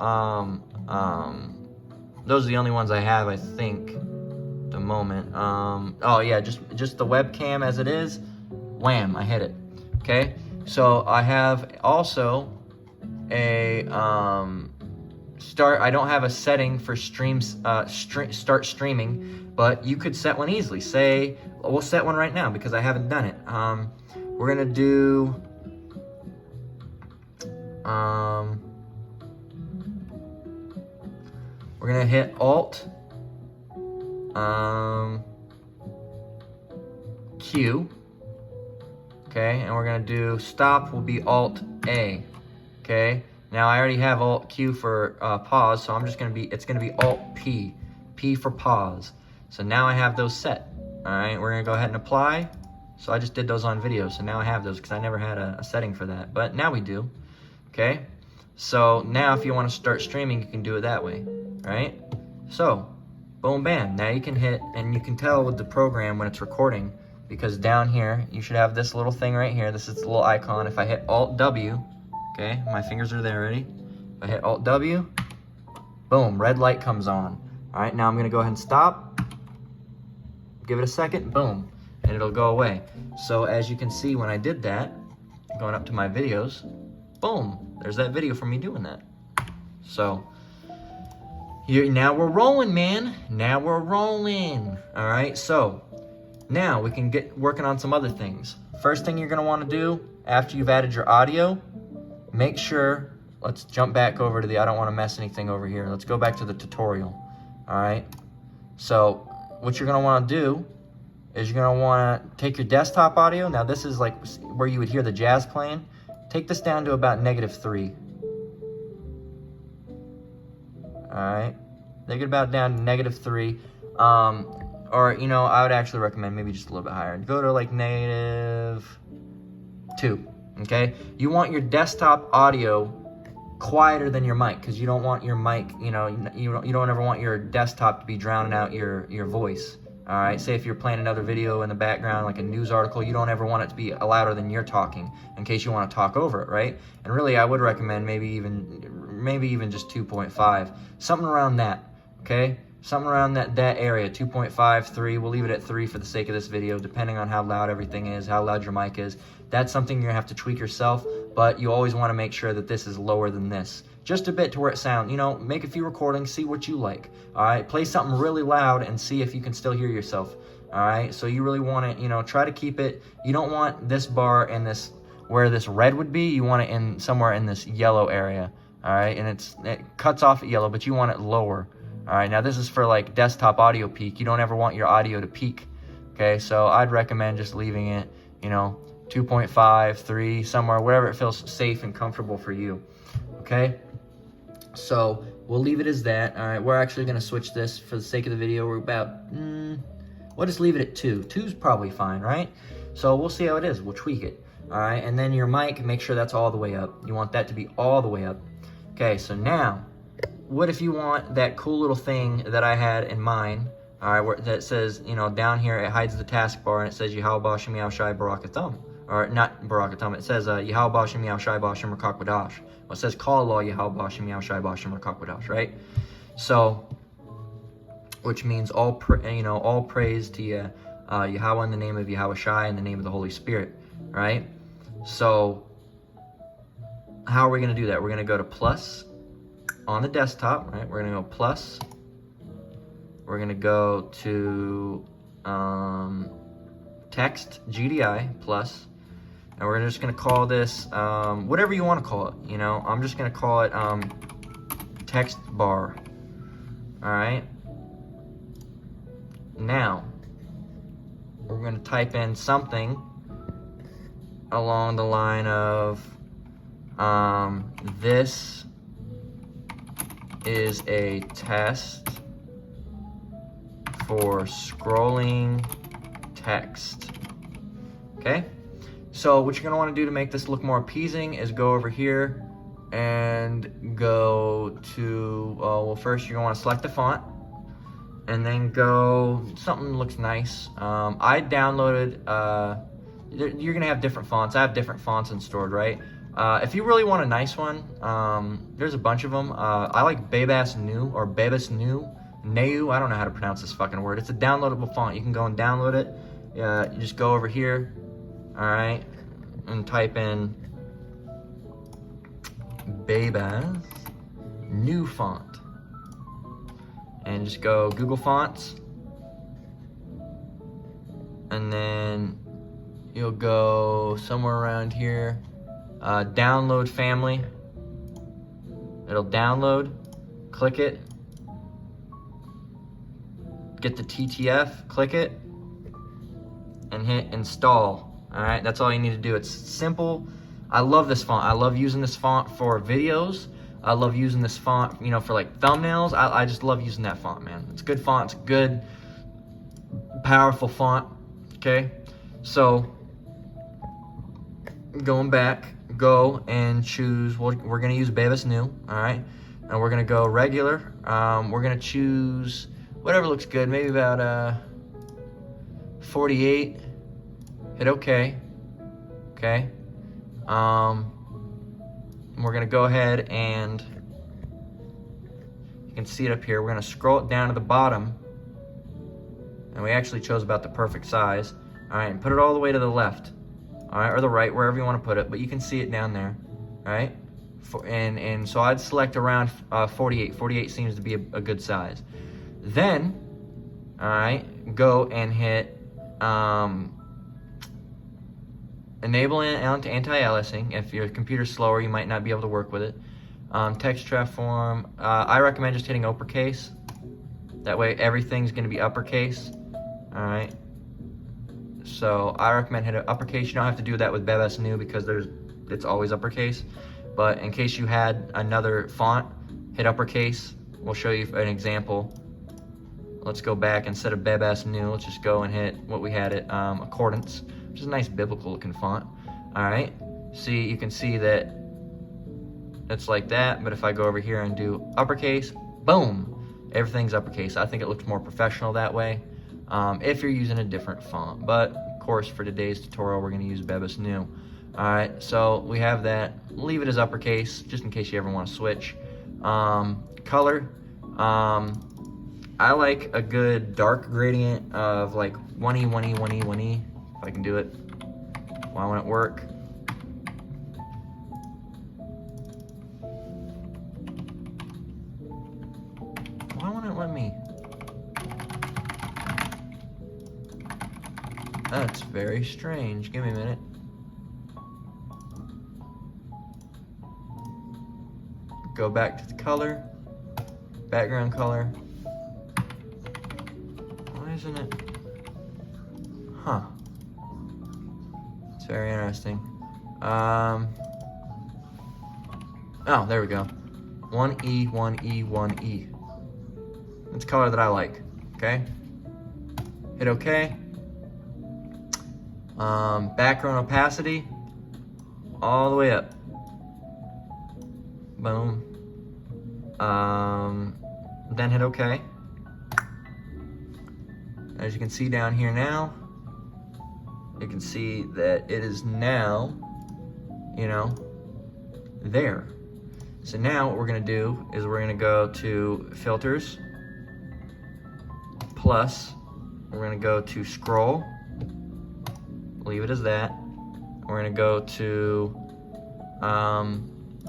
those are the only ones I have, I think, at the moment. Oh yeah, just the webcam as it is, wham, I hit it. Okay, so I have also a, I don't have a setting for start streaming, but you could set one easily. Say, we'll set one right now because I haven't done it. We're gonna do, we're gonna hit Alt, Q, okay, and we're gonna do stop will be Alt A, okay. Now I already have Alt Q for pause, so I'm just gonna it's gonna be Alt P, P for pause. So now I have those set. All right, we're gonna go ahead and apply. So I just did those on video, so now I have those because I never had a setting for that, but now we do. Okay, so now if you want to start streaming, you can do it that way, right? So, boom, bam. Now you can hit, and you can tell with the program when it's recording, because down here you should have this little thing right here. This is the little icon. If I hit Alt W. Okay, my fingers are there already. If I hit Alt W, boom, red light comes on. All right, now I'm gonna go ahead and stop. Give it a second, boom, and it'll go away. So as you can see, when I did that, going up to my videos, boom, there's that video for me doing that. So now we're rolling, man. Now we're rolling. All right, so now we can get working on some other things. First thing you're gonna wanna do after you've added your audio, make sure, let's jump back over to I don't want to mess anything over here. Let's go back to the tutorial. All right. So what you're going to want to do is you're going to want to take your desktop audio. Now this is like where you would hear the jazz playing. Take this down to about -3. All right. Take it about down to -3. Or, you know, I would actually recommend maybe just a little bit higher. Go to like -2. Okay, you want your desktop audio quieter than your mic because you don't want your mic, you know, you don't ever want your desktop to be drowning out your voice. All right, say if you're playing another video in the background, like a news article, you don't ever want it to be louder than you're talking in case you want to talk over it, right? And really, I would recommend maybe even just 2.5, something around that. Okay, something around that area, 2.5, 3. We'll leave it at 3 for the sake of this video, depending on how loud everything is, how loud your mic is. That's something you're gonna have to tweak yourself, but you always wanna make sure that this is lower than this. Just a bit to where it sounds, you know, make a few recordings, see what you like, all right? Play something really loud and see if you can still hear yourself, all right? So you really wanna, you know, try to keep it, you don't want this bar in this, where this red would be, you want it in somewhere in this yellow area, all right? And it cuts off at yellow, but you want it lower. All right, now this is for like desktop audio peak. You don't ever want your audio to peak, okay? So I'd recommend just leaving it, you know, 2.5, 3, somewhere, wherever it feels safe and comfortable for you, okay? So we'll leave it as that. All right, we're actually gonna switch this for the sake of the video. We're about, we'll just leave it at 2. 2's probably fine, right? So we'll see how it is, we'll tweak it, all right? And then your mic, make sure that's all the way up. You want that to be all the way up. Okay, so now, what if you want that cool little thing that I had in mind, all right, where that says, you know, down here it hides the taskbar and it says Yahweh Shem Yahweh Shai Barakathum. Or not Barakathum, it says Yahweh Shem Yahweh Shai Bashem Rakakwadash. Well, it says Call Allah Yahweh Shem Yahweh Shai Bashem Rakakwadash, right? So, which means all praise to Yahweh in the name of Yahweh Shai in the name of the Holy Spirit, right? So, how are we going to do that? We're going to go to plus on the desktop, right? We're going to go plus. We're going to go to text GDI plus, and we're just going to call this whatever you want to call it. You know, I'm just going to call it text bar. All right. Now we're going to type in something along the line of this is a test for scrolling text. Okay? So what you're gonna wanna do to make this look more appeasing is go over here and go to, well, first you're gonna wanna select the font, and then go, something that looks nice. I downloaded, you're gonna have different fonts. I have different fonts installed, right? If you really want a nice one, there's a bunch of them. I like Bebas New, or Bebas New, Neu, I don't know how to pronounce this fucking word. It's a downloadable font. You can go and download it. You just go over here, all right, and type in Bebas New font, and just go Google Fonts, and then you'll go somewhere around here, download family. It'll download, click it, get the TTF, click it, and hit install. All right, that's all you need to do. It's simple. I love this font. I love using this font for videos. I love using this font, you know, for like thumbnails. I just love using that font, man. It's a good font. It's a good, powerful font. Okay, so going back, go and choose. We're gonna use Bebas New. All right, and we're gonna go regular. We're gonna choose whatever looks good. Maybe about 48. Hit OK. Okay. We're gonna go ahead and you can see it up here. We're gonna scroll it down to the bottom, and we actually chose about the perfect size. All right, and put it all the way to the left, all right, or the right, wherever you want to put it, but you can see it down there, all right? And so I'd select around 48. 48 seems to be a good size. Then, all right, go and hit enable anti-aliasing. If your computer's slower, you might not be able to work with it. Text transform, I recommend just hitting uppercase. That way everything's gonna be uppercase, all right? So I recommend hit uppercase. You don't have to do that with Bebas New because it's always uppercase. But in case you had another font, hit uppercase. We'll show you an example. Let's go back. Instead of Bebas New, let's just go and hit what we had at Accordance, which is a nice biblical looking font. All right, see, you can see that it's like that, but if I go over here and do uppercase, boom, everything's uppercase. I think it looks more professional that way if you're using a different font. But of course, for today's tutorial, we're gonna use Bebas New. All right, so we have that. Leave it as uppercase, just in case you ever wanna switch. Color, I like a good dark gradient of like 1E, 1E, 1E, 1E, if I can do it. Why won't it work? Why won't it let me? That's very strange. Give me a minute. Go back to the color, background color. Why isn't it? Huh. It's very interesting. Oh, there we go. 1E, 1E, 1E. That's the color that I like. Okay. Hit OK. Background opacity all the way up. Boom. Then hit OK. As you can see down here now, you can see that it is now, you know, there. So now what we're gonna do is we're gonna go to filters, plus, we're gonna go to scroll, leave it as that. We're gonna go to,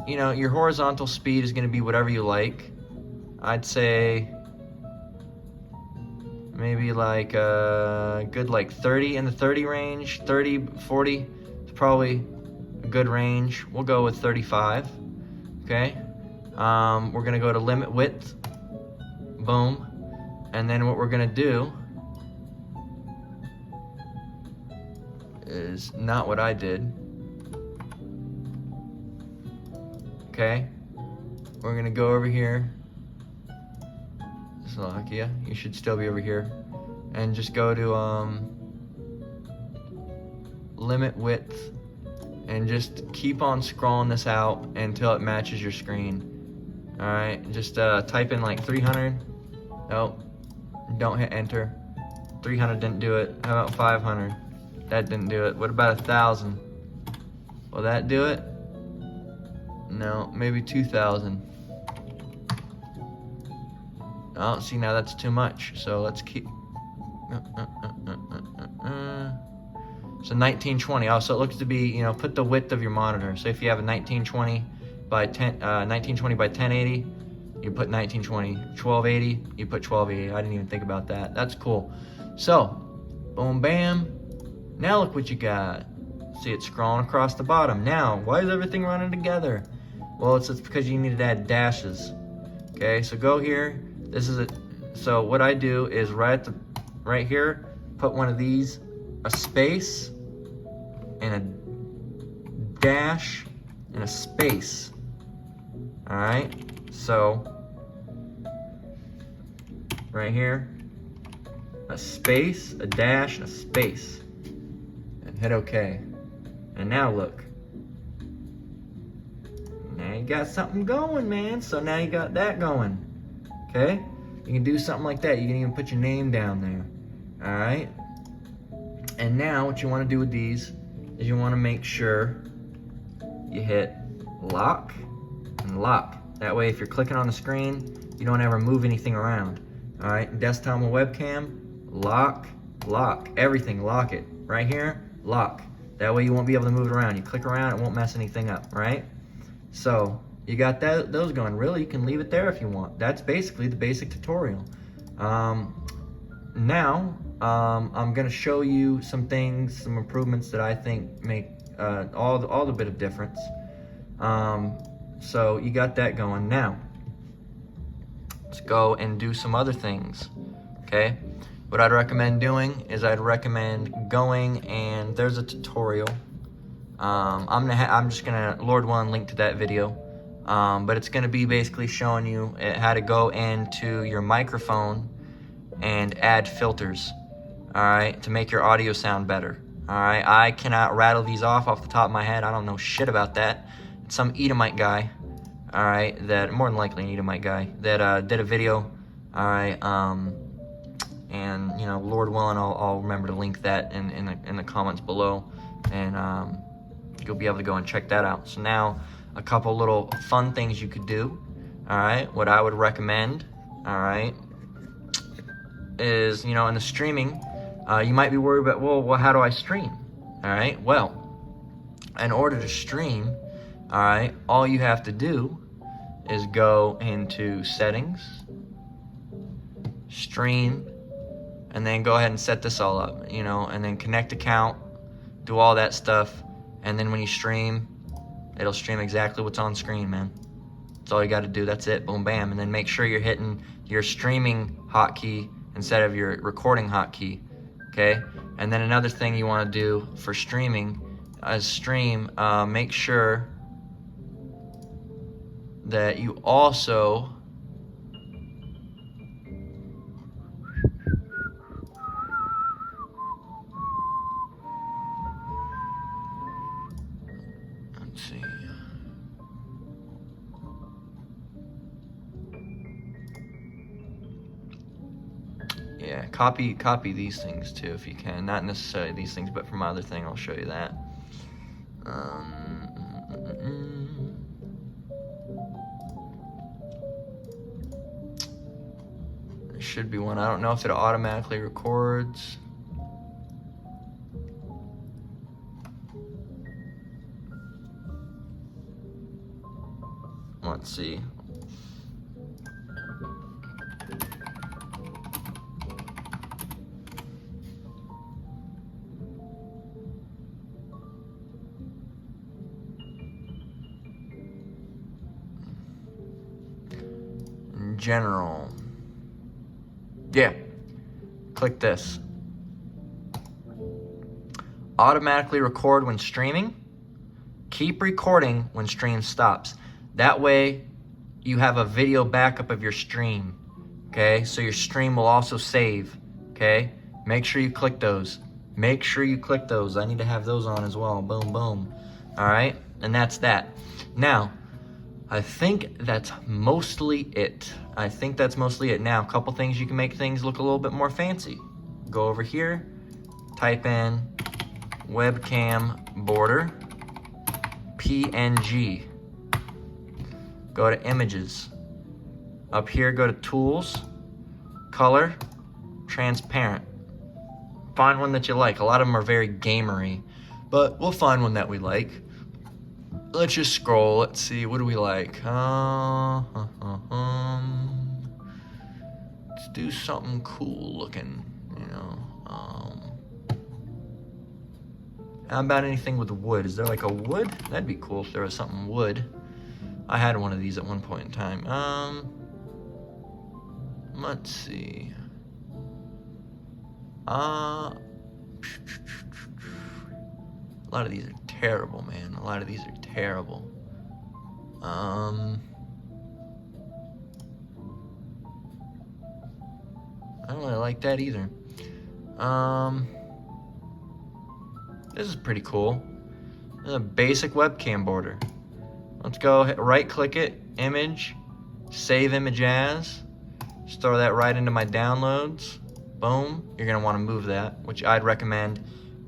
you know, your horizontal speed is gonna be whatever you like. I'd say maybe like a good like 30, in the 30 range, 30, 40 is probably a good range. We'll go with 35, okay? We're gonna go to limit width, boom. And then what we're gonna do is not what I did. Okay, we're gonna go over here Slovakia. You should still be over here. And just go to limit width and just keep on scrolling this out until it matches your screen. Alright, just type in like 300. Nope, don't hit enter. 300 didn't do it. How about 500? That didn't do it. What about 1,000? Will that do it? No, maybe 2,000. Oh, see, now that's too much. So let's keep. So 1920. Oh, so it looks to be, you know, put the width of your monitor. So if you have a 1920 by 1920 by 1080, you put 1920. 1280, you put 1280. I didn't even think about that. That's cool. So, boom, bam. Now look what you got. See it scrolling across the bottom. Now, why is everything running together? Well, it's because you needed to add dashes. Okay, so go here. This is it. So what I do is right here, put one of these, a space, and a dash, and a space. All right. So right here, a space, a dash, and a space, and hit OK. And now look. Now you got something going, man. So now you got that going. Okay? You can do something like that. You can even put your name down there. Alright? And now what you want to do with these is you want to make sure you hit lock and lock. That way if you're clicking on the screen, you don't ever move anything around. Alright? Desktop and webcam, lock, lock. Everything, lock it. Right here, lock. That way you won't be able to move it around. You click around, it won't mess anything up, right? So you got those going. Really, you can leave it there if you want. That's basically the basic tutorial. Now, I'm gonna show you some things, some improvements that I think make all the bit of difference. So you got that going. Now, let's go and do some other things, okay? What I'd recommend doing is I'd recommend going and there's a tutorial. I'm just gonna, Lord willing, link to that video. But it's gonna be basically showing you how to go into your microphone and add filters, all right, to make your audio sound better. All right, I cannot rattle these off the top of my head. I don't know shit about that. It's some Edomite guy, all right, that more than likely an Edomite guy that did a video, all right. And you know, Lord willing, I'll remember to link that in the comments below, and you'll be able to go and check that out. So now, a couple little fun things you could do. All right, what I would recommend, all right, is, you know, in the streaming, you might be worried about, well, how do I stream? All right, well, in order to stream, all right, all you have to do is go into settings, stream, and then go ahead and set this all up, you know, and then connect account, do all that stuff, and then when you stream, it'll stream exactly what's on screen, man. That's all you got to do. That's it. Boom, bam. And then make sure you're hitting your streaming hotkey instead of your recording hotkey, okay? And then another thing you want to do for streaming is stream, make sure that you also yeah, copy these things too if you can. Not necessarily these things, but from my other thing, I'll show you that. There should be one. I don't know if it automatically records. Let's see. General. Yeah. Click this. Automatically record when streaming. Keep recording when stream stops. That way you have a video backup of your stream. Okay, so your stream will also save. Okay, make sure you click those. Make sure you click those. I need to have those on as well. Boom, boom. All right, and that's that. Now, I think that's mostly it. I think that's mostly it. Now, a couple things you can make things look a little bit more fancy. Go over here, type in webcam border, PNG. Go to images. Up here, go to tools, color, transparent. Find one that you like. A lot of them are very gamery, but we'll find one that we like. Let's just scroll. Let's see. What do we like? Let's do something cool looking. You know. How about anything with wood? Is there like a wood? That'd be cool if there was something wood. I had one of these at one point in time. Let's see. A lot of these are terrible, man. A lot of these are terrible. I don't really like that either. This is pretty cool. This is a basic webcam border. Let's go right click it, image, save image as. Just throw that right into my downloads. Boom. You're gonna want to move that, which I'd recommend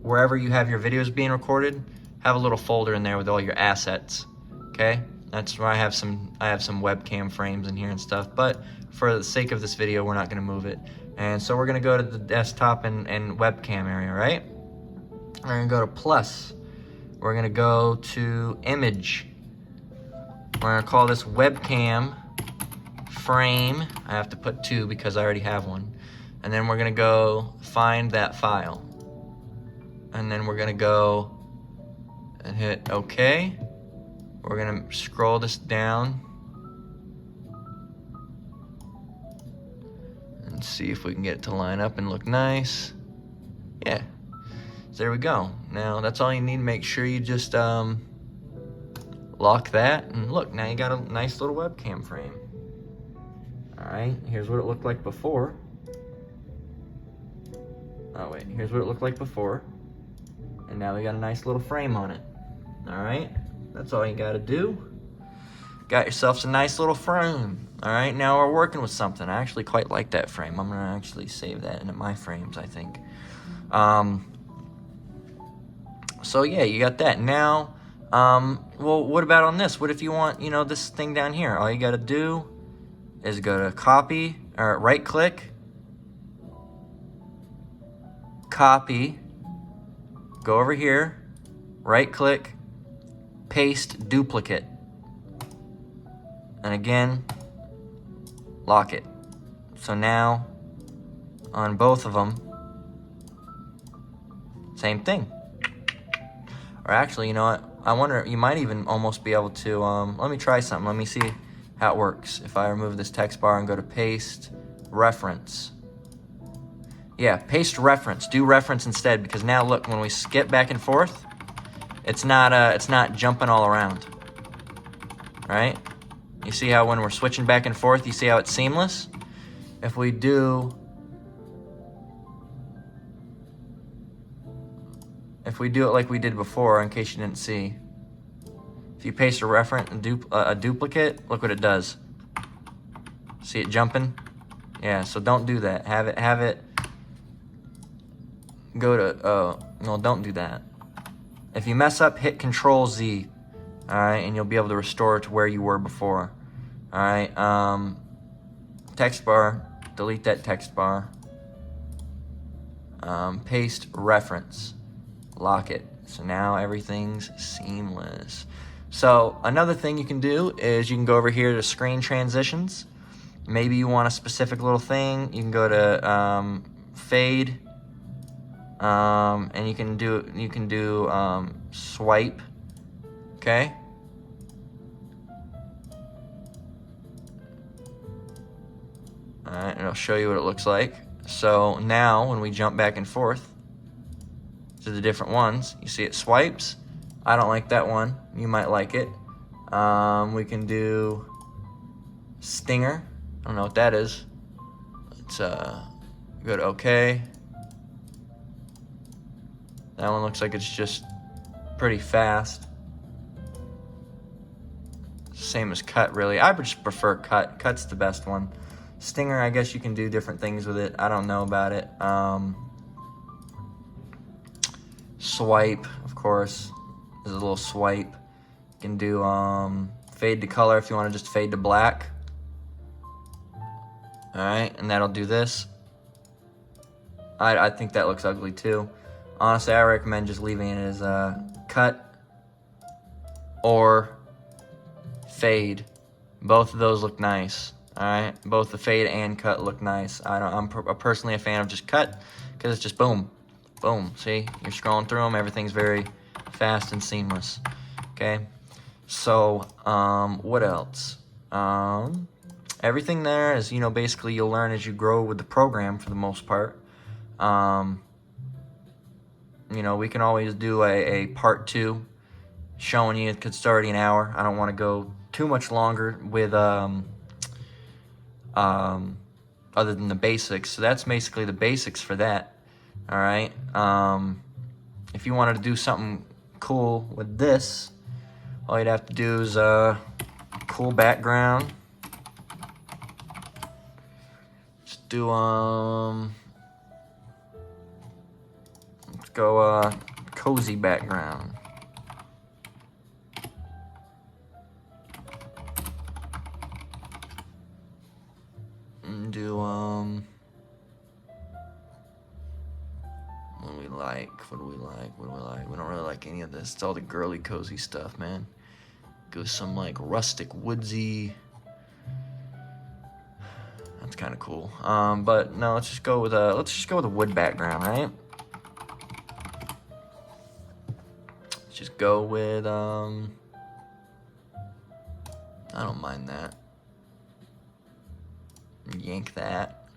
wherever you have your videos being recorded, have a little folder in there with all your assets. Okay? That's where I have some webcam frames in here and stuff, but for the sake of this video, we're not gonna move it. And so we're gonna go to the desktop and webcam area, right? We're gonna go to plus. We're gonna go to image. We're gonna call this webcam frame. I have to put 2 because I already have one. And then we're gonna go find that file. And then we're gonna go and hit OK. We're gonna scroll this down and see if we can get it to line up and look nice. Yeah, so there we go. Now that's all you need. Make sure you just lock that, and look, now you got a nice little webcam frame. All right, here's what it looked like before. Oh wait, here's what it looked like before. And now we got a nice little frame on it. All right, that's all you gotta do. Got yourself a nice little frame. All right, now we're working with something. I actually quite like that frame. I'm gonna actually save that into my frames, I think. So yeah, you got that. Now, well, what about on this? What if you want, you know, this thing down here? All you gotta do is go to copy, or right click, copy, go over here, right click, paste duplicate. And again, lock it. So now, on both of them, same thing. Or actually, you know what? I wonder, you might even almost be able to, let me try something. Let me see how it works. If I remove this text bar and go to paste reference. Yeah, paste reference. Do reference instead, because now look, when we skip back and forth, it's not jumping all around. Right? You see how when we're switching back and forth, you see how it's seamless? If we do it like we did before, in case you didn't see, if you paste a reference and a duplicate, look what it does. See it jumping? Yeah, so don't do that. Have it go to, no, don't do that. If you mess up, hit Control Z, all right, and you'll be able to restore it to where you were before. All right, text bar, delete that text bar. Paste reference, lock it. So now everything's seamless. So another thing you can do is you can go over here to screen transitions. Maybe you want a specific little thing. You can go to fade, and you can do swipe. Okay. All right, and I'll show you what it looks like. So now when we jump back and forth to the different ones, you see it swipes. I don't like that one. You might like it. We can do stinger. I don't know what that is. Let's go to OK. That one looks like it's just pretty fast. Same as cut, really. I just prefer cut. Cut's the best one. Stinger, I guess you can do different things with it. I don't know about it. Swipe, of course. There's a little swipe. You can do fade to color if you want to just fade to black. Alright, and that'll do this. I think that looks ugly too. Honestly, I recommend just leaving it as cut or fade. Both of those look nice. Alright, both the fade and cut look nice. I'm personally a fan of just cut because it's just boom, boom. See, you're scrolling through them, everything's very fast and seamless. Okay, so what else? Everything there is, you know, basically you'll learn as you grow with the program for the most part. You know, we can always do a part 2 showing you, because it's already an hour. I don't want to go too much longer with other than the basics. So that's basically the basics for that. All right. If you wanted to do something cool with this, all you'd have to do is cool background. Just do let's go cozy background. And do what do we like? What do we like? What do we like? We don't really like any of this. It's all the girly cozy stuff, man. Go some like rustic woodsy. That's kind of cool. But no, let's just go with a wood background, right? Let's just go with I don't mind that. Yank that.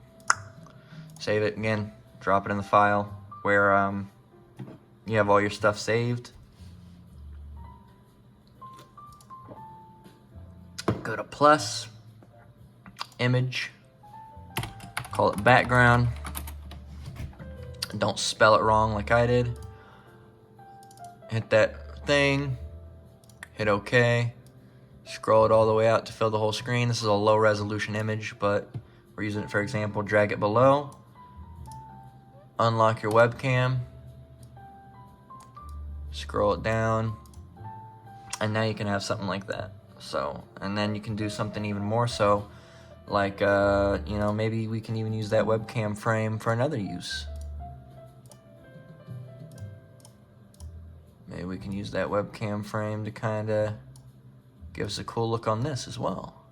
Save it again. Drop it in the file where you have all your stuff saved. Go to plus, image, call it background. Don't spell it wrong like I did. Hit that thing, hit OK. Scroll it all the way out to fill the whole screen. This is a low resolution image, but we're using it for example. Drag it below. Unlock your webcam. Scroll it down. And now you can have something like that. So, and then you can do something even more so, like, you know, maybe we can even use that webcam frame for another use. Maybe we can use that webcam frame to kind of give us a cool look on this as well.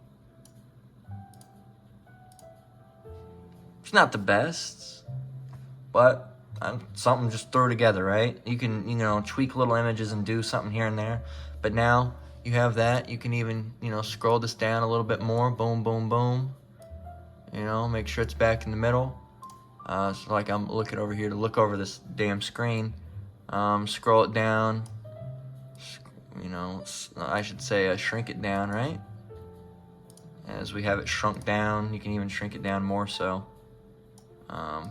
It's not the best, but something just throw together, right? You can, you know, tweak little images and do something here and there. But now you have that. You can even, you know, scroll this down a little bit more. Boom, boom, boom. You know, make sure it's back in the middle. So like I'm looking over here to look over this damn screen. Scroll it down. You know, I should say shrink it down, right? As we have it shrunk down, you can even shrink it down more so.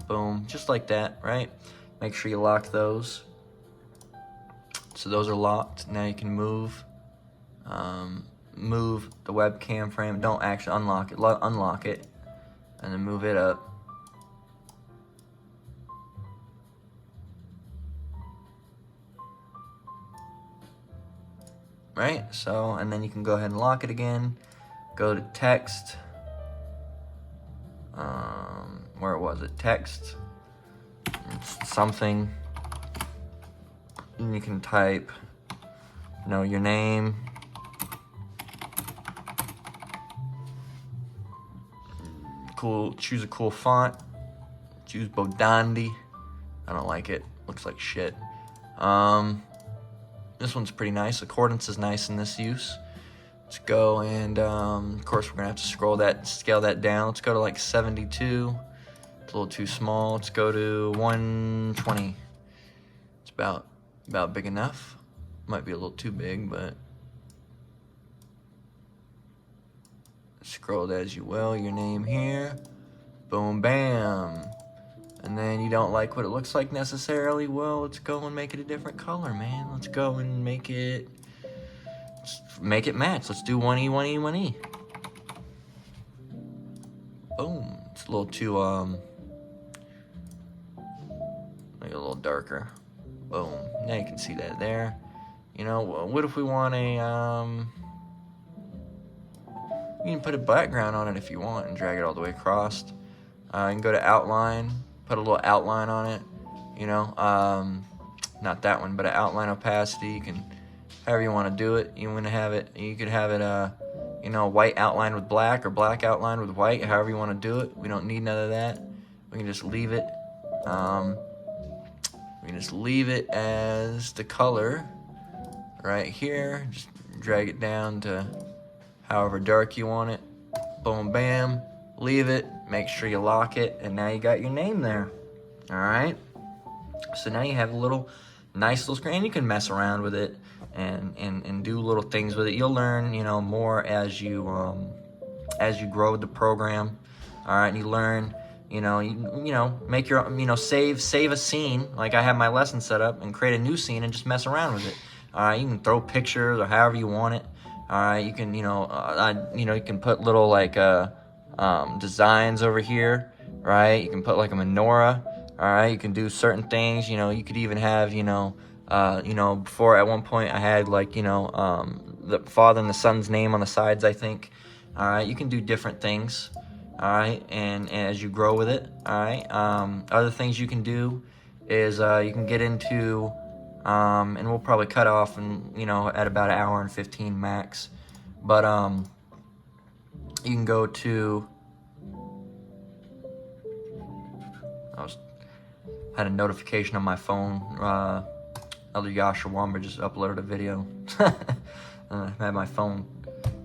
Boom, just like that, right? Make sure you lock those. So those are locked. Now you can move the webcam frame. Don't actually unlock it. Unlock it, and then move it up. Right, so, and then you can go ahead and lock it again. Go to text. Where was it? Text. Something. And you can type, you know, your name. Cool, choose a cool font. Choose Bodandi. I don't like it. Looks like shit. This one's pretty nice. Accordance is nice in this use. Let's go and, of course, we're gonna have to scale that down. Let's go to like 72. It's a little too small. Let's go to 120. It's about big enough. Might be a little too big, but scroll it as you will. Your name here. Boom, bam. And then you don't like what it looks like necessarily, well, let's go and make it a different color, man. Let's go and make it match. Let's do 1E, 1E, 1E. Boom. It's a little too, make it a little darker. Boom. Now you can see that there. You know, what if we want a, you can put a background on it if you want and drag it all the way across. You can go to outline, put a little outline on it, you know, not that one, but an outline opacity. You can, however you want to do it. You want to have it, you could have it, you know, white outline with black or black outline with white, however you want to do it. We don't need none of that. We can just leave it, we can just leave it as the color right here. Just drag it down to however dark you want it. Boom, bam. Leave it. Make sure you lock it, and now you got your name there. All right. So now you have a little nice little screen. You can mess around with it and do little things with it. You'll learn, you know, more as you grow the program. All right. And you learn, you know, make your, you know, save a scene. Like I have my lesson set up, and create a new scene and just mess around with it. All right. You can throw pictures or however you want it. All right. You can, you know, you can put little like designs over here, right? You can put like a menorah, all right? You can do certain things, you know. You could even have, before at one point I had like, the Father and the Son's name on the sides, I think. All right, you can do different things, all right, and as you grow with it, all right. Other things you can do is you can get into, and we'll probably cut off and, at about 1 hour and 15 max, but you can go to, had a notification on my phone, Elder Yasha Wamba just uploaded a video. I had my phone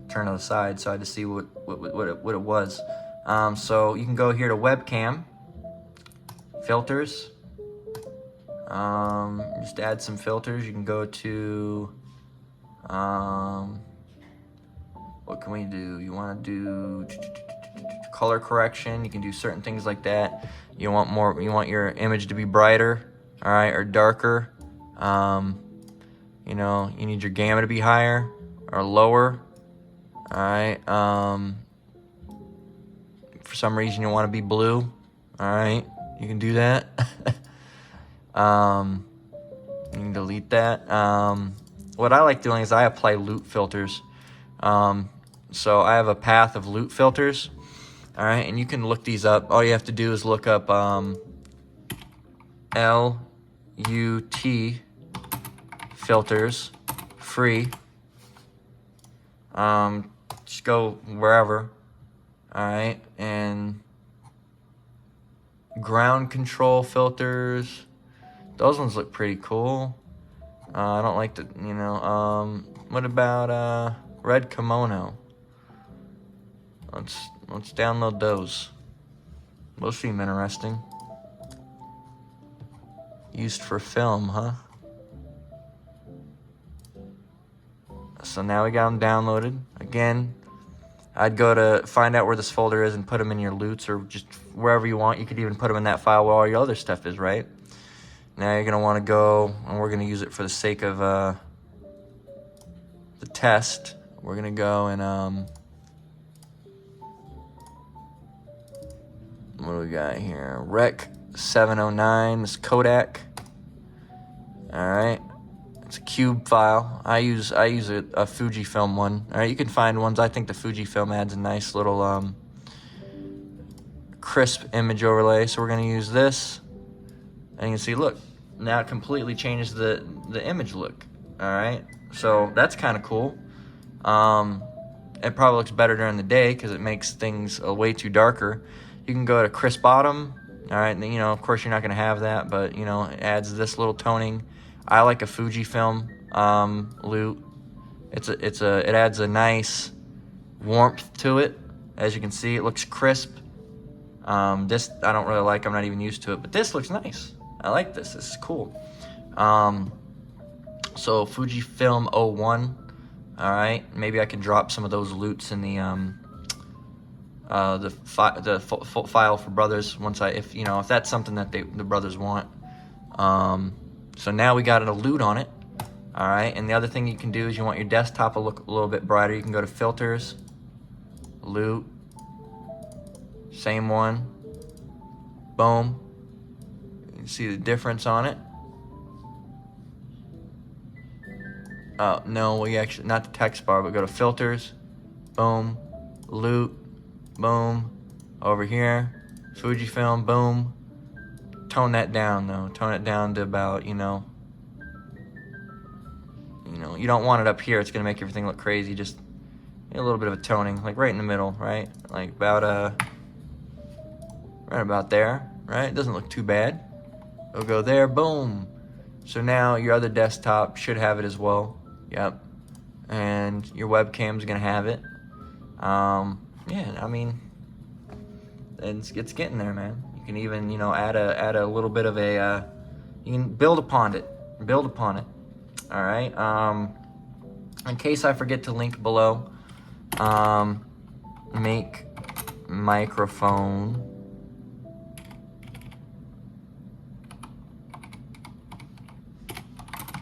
turned to the side, so I had to see what it was. So you can go here to webcam, filters, just add some filters. You can go to, what can we do? You want to do color correction. You can do certain things like that. You want your image to be brighter, all right, or darker. You need your gamma to be higher or lower, all right. For some reason you want to be blue, all right, you can do that. You can delete that. What I like doing is I apply loop filters. So I have a path of loop filters. All right, and you can look these up. All you have to do is look up LUT filters, free. Just go wherever. All right, and ground control filters. Those ones look pretty cool. I don't like the, what about red kimono? Let's download those. Those seem interesting. Used for film, huh? So now we got them downloaded. Again, I'd go to find out where this folder is and put them in your loots, or just wherever you want. You could even put them in that file where all your other stuff is, right? Now you're gonna want to go, and we're gonna use it for the sake of the test. We're gonna go and what do we got here? Rec 709. This Kodak. All right, it's a cube file. I use a Fujifilm one. All right, you can find ones. I think the Fujifilm adds a nice little crisp image overlay. So we're gonna use this, and you can see, look, now it completely changes the image look. All right, so that's kind of cool. It probably looks better during the day because it makes things way too darker. You can go to crisp bottom. All right, and, of course you're not going to have that, but it adds this little toning. I like a Fujifilm loot. It adds a nice warmth to it. As you can see, it looks crisp. This I don't really like. I'm not even used to it, but this looks nice. I like this. This is cool. So Fujifilm 01. All right, maybe I can drop some of those loots in the the file for brothers once if that's something that the brothers want. So now we got a loot on it. All right, and the other thing you can do is you want your desktop to look a little bit brighter. You can go to filters, loot, same one, boom. You can see the difference on it. Oh no, we actually, not the text bar, but go to filters, boom, loot, boom, over here, Fujifilm, boom. Tone that down though. Tone it down to about, you don't want it up here. It's gonna make everything look crazy. Just a little bit of a toning, like right in the middle, right? Like about right about there, right? It doesn't look too bad. It'll go there, boom. So now your other desktop should have it as well. Yep. And your webcam's gonna have it. Yeah, I mean, it's getting there, man. You can even, add a little bit of a, you can build upon it. Build upon it. All right. In case I forget to link below, make microphone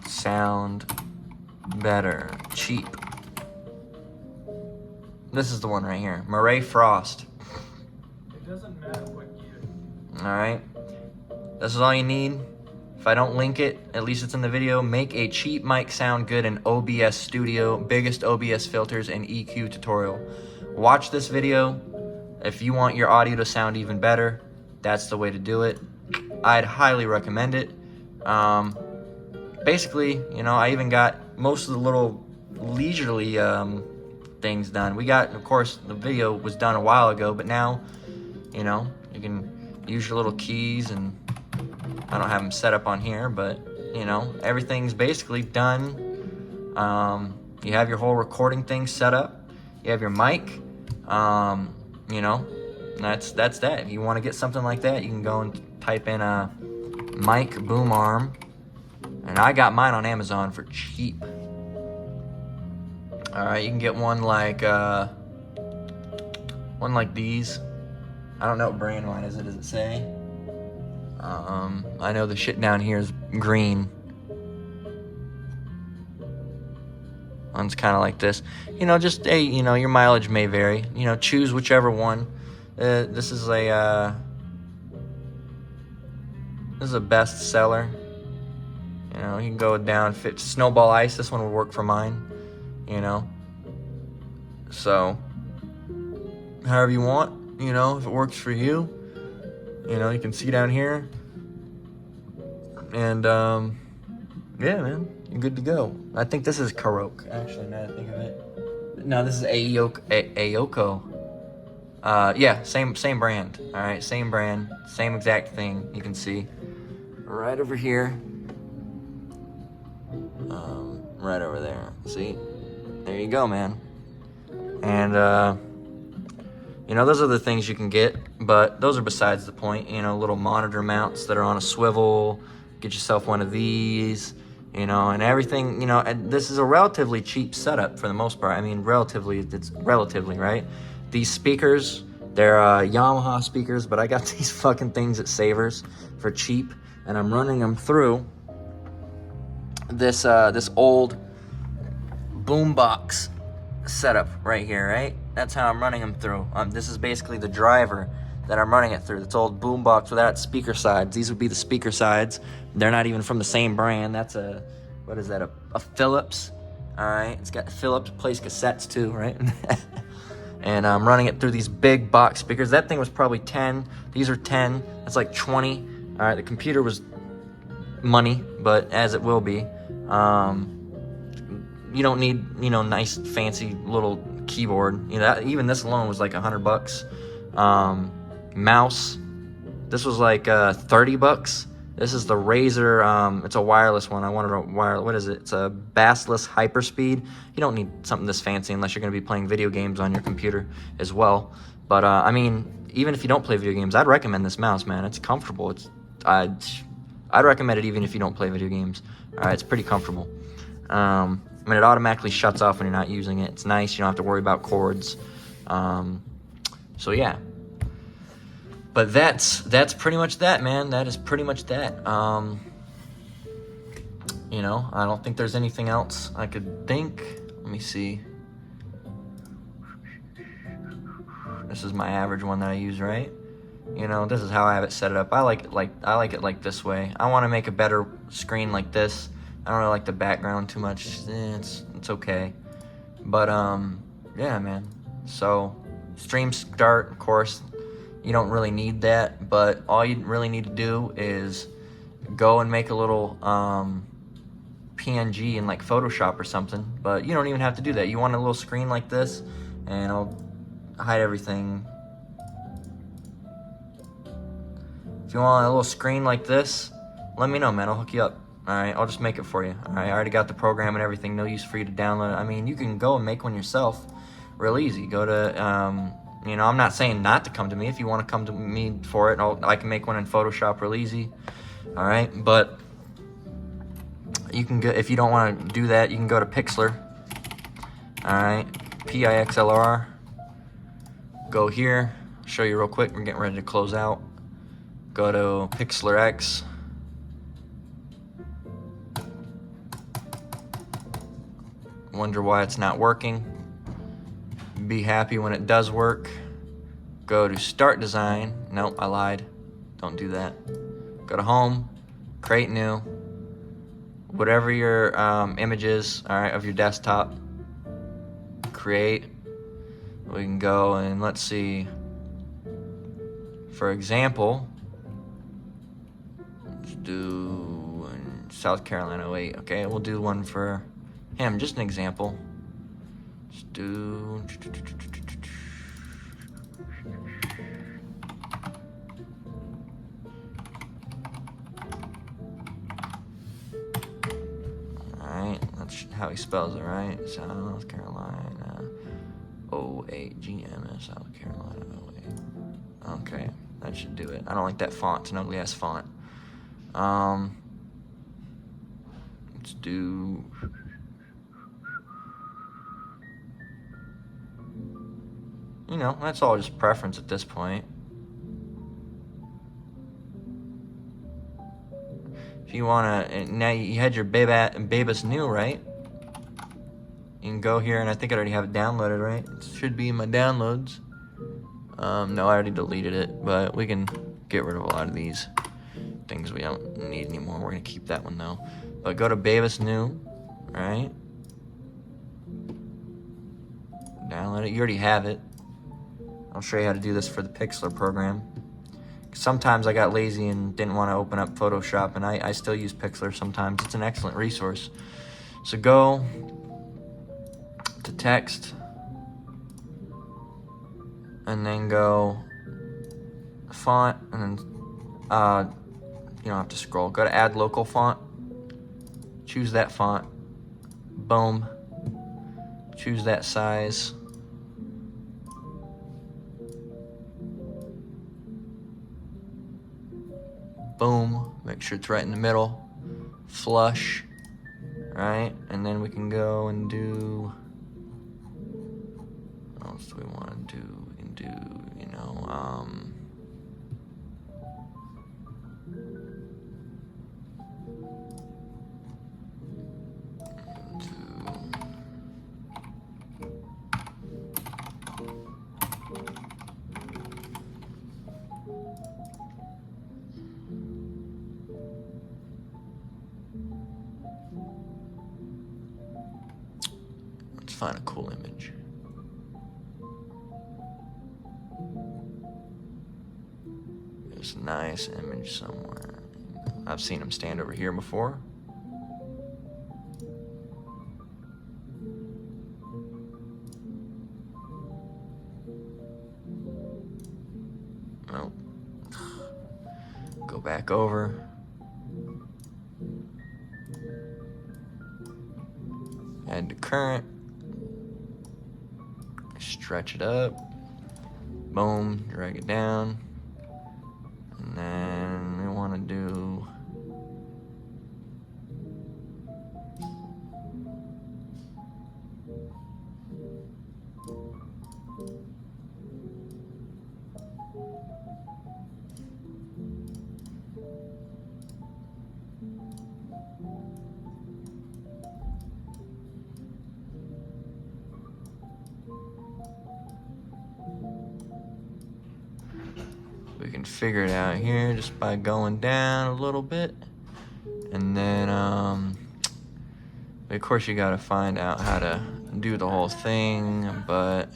sound better, cheap. This is the one right here, Murray Frost. It doesn't matter what you. All right, this is all you need. If I don't link it, at least it's in the video. Make a cheap mic sound good in OBS Studio, biggest OBS filters and EQ tutorial. Watch this video. If you want your audio to sound even better, that's the way to do it. I'd highly recommend it. Basically, I even got most of the little leisurely things done. We got, of course, the video was done a while ago, but now, you can use your little keys, and I don't have them set up on here, but, everything's basically done. You have your whole recording thing set up. You have your mic. That's that. If you want to get something like that, you can go and type in a mic boom arm. And I got mine on Amazon for cheap. All right, you can get one like these. I don't know what brand mine is. Does it say? I know the shit down here is green. One's kind of like this. Just your mileage may vary. Choose whichever one. This is a best seller. You can go down, fit Snowball Ice. This one would work for mine, So, however you want, if it works for you, you can see down here. And, yeah, man, you're good to go. I think this is Karoq, actually, now that I think of it. No, this is Ayoko. Yeah, same brand, all right? Same brand, same exact thing, you can see. Right over here. Right over there. See? There you go, man. And, those are the things you can get, but those are besides the point. Little monitor mounts that are on a swivel. Get yourself one of these, and everything, and this is a relatively cheap setup for the most part. I mean, it's relatively, right? These speakers, they're Yamaha speakers, but I got these fucking things at Savers for cheap, and I'm running them through this old boombox setup right here, right? That's how I'm running them through. This is basically the driver that I'm running it through. It's old boombox without speaker sides. These would be the speaker sides. They're not even from the same brand. That's a Philips. All right, it's got Philips, plays cassettes too, right? And I'm running it through these big box speakers. That thing was probably 10. These are 10. That's like 20. All right, the computer was money, but as it will be. You don't need, nice fancy little keyboard. Even this alone was like $100. Mouse, this was like $30. This is the Razer. It's a wireless one. I wanted a wireless. What is it? It's a bassless hyperspeed. You don't need something this fancy unless you're going to be playing video games on your computer as well. But I mean, even if you don't play video games, I'd recommend this mouse, man. It's comfortable. I'd recommend it even if you don't play video games. All right, it's pretty comfortable. I mean, it automatically shuts off when you're not using it. It's nice. You don't have to worry about cords. So yeah. But that's pretty much that, man. That is pretty much that. You know, I don't think there's anything else I could think. Let me see. This is my average one that I use, right? You know, this is how I have it set up. I like it like this way. I want to make a better screen like this. I don't really like the background too much. It's okay. But yeah, man. So stream start, of course. You don't really need that, but all you really need to do is go and make a little PNG in like Photoshop or something. But you don't even have to do that. You want a little screen like this, and I'll hide everything. If you want a little screen like this, let me know, man. I'll hook you up. All right, I'll just make it for you. All right, I already got the program and everything. No use for you to download it. I mean, you can go and make one yourself real easy. Go to, you know, I'm not saying not to come to me. If you want to come to me for it, I can make one in Photoshop real easy. All right, but you can go, if you don't want to do that, you can go to Pixlr. All right, Pixlr. Go here. Show you real quick. We're getting ready to close out. Go to Pixlr X. Wonder why it's not working. Be happy when it does work. Go to Start Design. Nope, I lied. Don't do that. Go to Home, Create New. Whatever your image is, all right, of your desktop. Create. We can go and let's see. For example, let's do in South Carolina. Wait, okay, we'll do one for him. Just an example. Let's do. Alright, that's how he spells it, right? South Carolina. O-A-G-M-S, South Carolina. O-A. Okay, that should do it. I don't like that font. It's an ugly ass font. Let's do. You know, that's all just preference at this point. If you wanna, now you had your Babus New, right? You can go here, and I think I already have it downloaded, right? It should be in my downloads. No, I already deleted it, but we can get rid of a lot of these things we don't need anymore. We're gonna keep that one though. But go to Babus New, right? Download it. You already have it. I'll show you how to do this for the Pixlr program. Sometimes I got lazy and didn't want to open up Photoshop, and I still use Pixlr sometimes. It's an excellent resource. So go to text, and then go font, and then you don't have to scroll. Go to add local font. Choose that font. Boom. Choose that size. Boom. Make sure it's right in the middle. Flush. Right? And then we can go and do. What else do we want to do? We can do, you know, let's find a cool image. There's a nice image somewhere. I've seen him stand over here before. Nope. Go back over. Add to current. Stretch it up. Boom. Drag it down. And then we want to do. we can figure it out here just by going down a little bit. And then, of course you gotta find out how to do the whole thing, but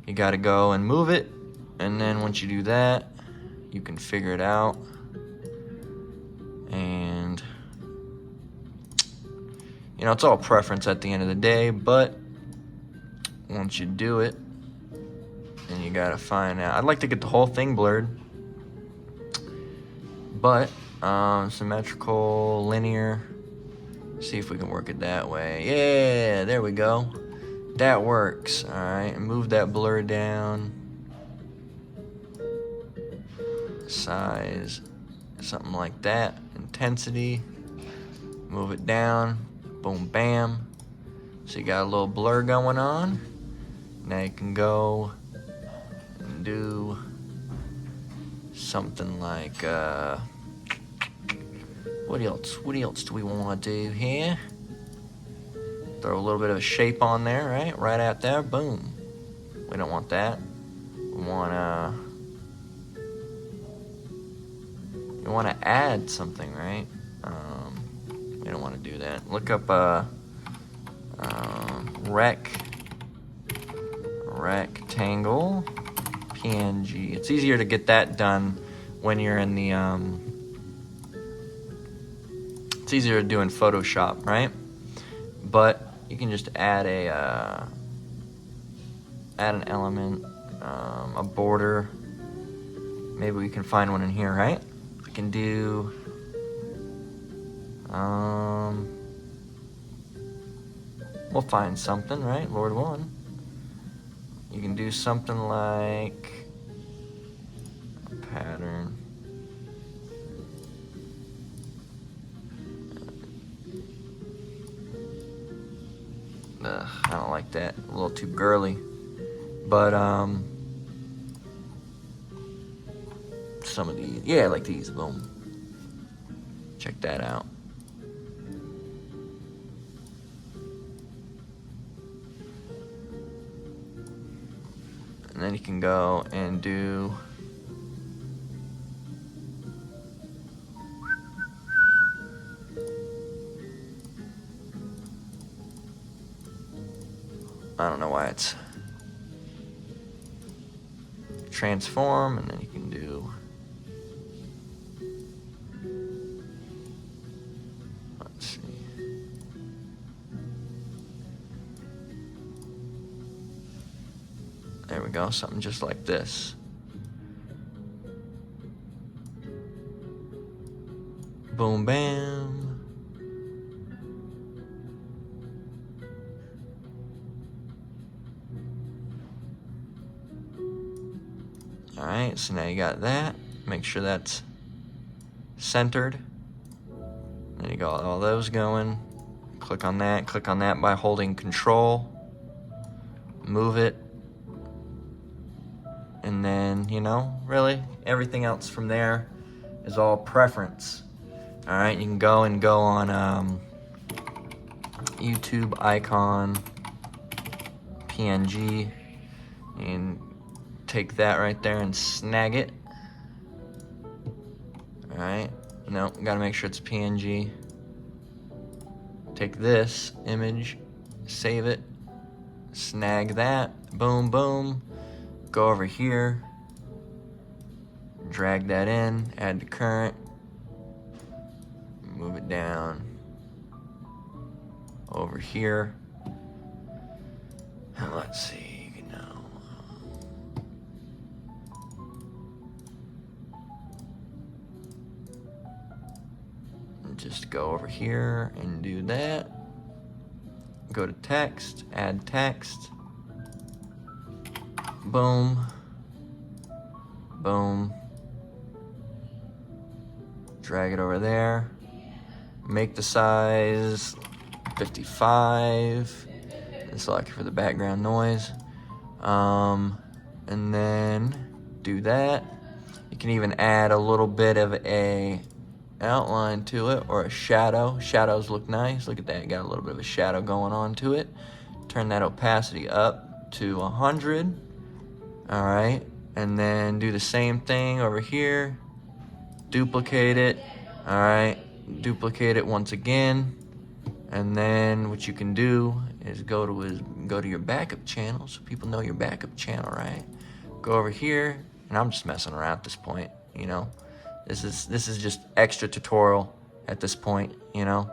you gotta go and move it. And then once you do that, you can figure it out. And, you know, it's all preference at the end of the day, but once you do it, then you gotta find out. I'd like to get the whole thing blurred, but symmetrical, linear. See if we can work it that way. Yeah, there we go. That works. All right, move that blur down. Size, something like that. Intensity, move it down. Boom, bam. So you got a little blur going on. Now you can go and do something like, what else do we want to do here? Throw a little bit of a shape on there, right out there, boom. We don't want that. We wanna add something, right? We don't want to do that. Look up rectangle PNG. It's easier to get that done when you're in the it's easier to do in Photoshop, right? But you can just add an element, a border. Maybe we can find one in here, right? We can do we'll find something, right? Lord willing. You can do something like a pattern. I don't like that. A little too girly. But some of these, yeah, like these. Boom. Check that out. And then you can go and do I don't know why it's transform, and then you can do, let's see, there we go, something just like this. Boom, bam. All right, so now you got that. Make sure that's centered. Then you got all those going. Click on that by holding Control. Move it. And then, you know, really everything else from there is all preference. All right, you can go on YouTube icon, PNG, and take that right there and snag it. All right, no, gotta make sure it's PNG. Take this image, save it, snag that, boom, boom. Go over here, drag that in, add the current, move it down over here. And let's see, you know. Just go over here and do that. Go to text, add text. Boom. Boom. Drag it over there. Make the size 55. And select it for the background noise. And then do that. You can even add a little bit of a outline to it, or a shadow. Shadows look nice. Look at that, got a little bit of a shadow going on to it. Turn that opacity up to 100. All right, and then do the same thing over here. Duplicate it. All right, duplicate it once again, and then what you can do is go to your backup channel, so people know your backup channel, right? Go over here, and I'm just messing around at this point, you know. This is just extra tutorial at this point, you know.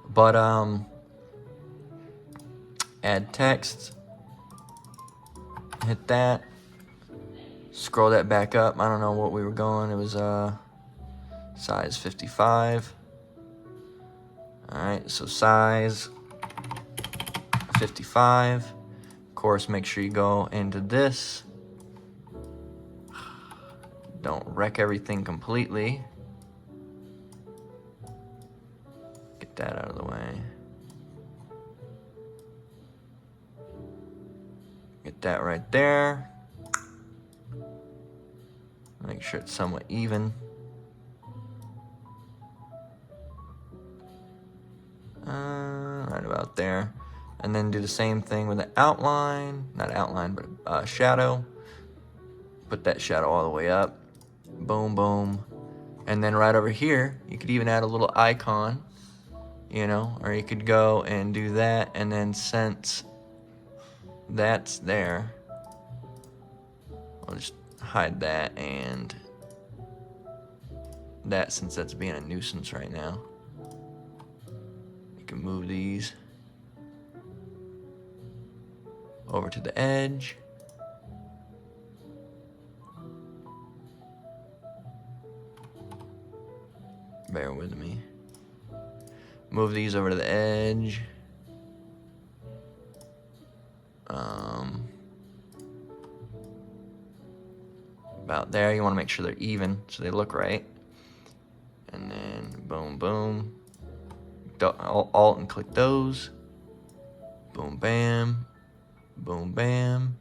But add text, hit that, scroll that back up. I don't know what we were going. It was size 55. All right, so size 55. Of course, make sure you go into this. Don't wreck everything completely. Get that out of the way. Get that right there. Make sure it's somewhat even. Right about there. And then do the same thing with the outline. Not outline, but shadow. Put that shadow all the way up. Boom, boom. And then right over here, you could even add a little icon, you know, or you could go and do that, and then since that's there, I'll just hide that and that, since that's being a nuisance right now. You can move these over to the edge. Bear with me. Move these over to the edge. About there. You want to make sure they're even so they look right. And then boom, boom. Alt and click those. Boom, bam. Boom, bam.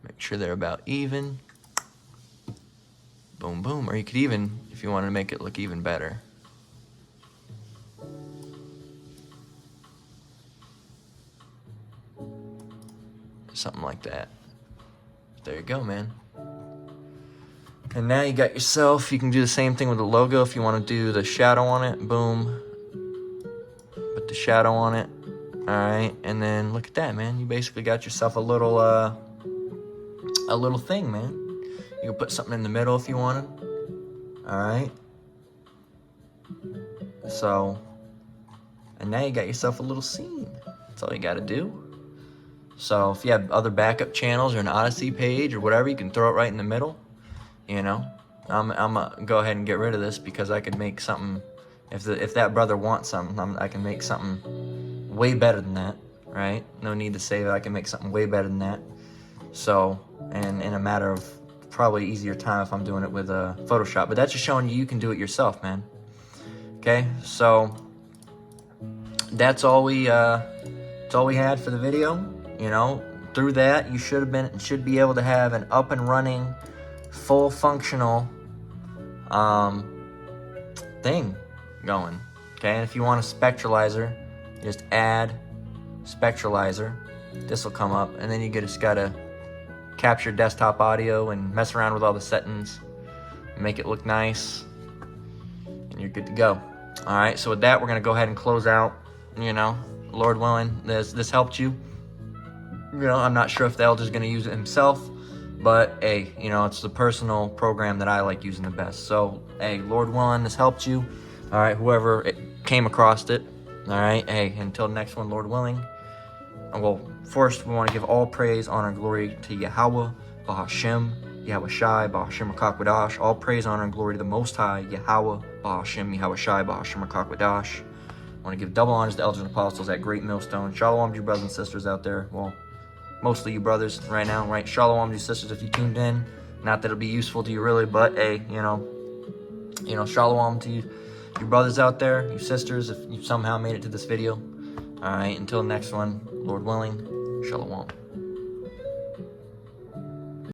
Make sure they're about even. Boom, boom. Or you could even, if you wanted to make it look even better, something like that. There you go, man. And now you got yourself, you can do the same thing with the logo if you want to do the shadow on it. Boom. Put the shadow on it. Alright, and then look at that, man. You basically got yourself a little thing, man. You can put something in the middle if you wanted. Alright. So, and now you got yourself a little scene. That's all you gotta do. So if you have other backup channels or an Odyssey page or whatever, you can throw it right in the middle. You know, I'm gonna go ahead and get rid of this because I could make something. If that brother wants something, I can make something way better than that, right? No need to save it. I can make something way better than that. So, and in a matter of probably easier time if I'm doing it with Photoshop. But that's just showing you can do it yourself, man. Okay, so that's all we had for the video. You know, through that you should be able to have an up and running, full functional thing going. Okay, and if you want a spectralizer, just add spectralizer. This will come up, and then you just gotta capture desktop audio and mess around with all the settings, make it look nice, and you're good to go. All right, so with that, we're gonna go ahead and close out. You know, Lord willing, this helped you. You know, I'm not sure if the elder's gonna use it himself, but hey, you know, it's the personal program that I like using the best. So hey, Lord willing, this helped you. All right, whoever came across it. All right, hey, until the next one, Lord willing. Well, first we want to give all praise, honor, and glory to Yahweh, Bahashem, Yahweh Shai, Bahashem Rakakwadash. All praise, honor, and glory to the Most High, Yahweh, Bahashem, Yahweh Shai, Bahashem Rakakwadash. I want to give double honors to the elders and apostles at Great Millstone. Shalom to you brothers and sisters out there. Well, mostly you brothers right now, right? Shalom to you sisters if you tuned in. Not that it'll be useful to you really, but hey, you know, shalom to you brothers out there, you sisters, if you somehow made it to this video. All right, until next one, Lord willing, shalom.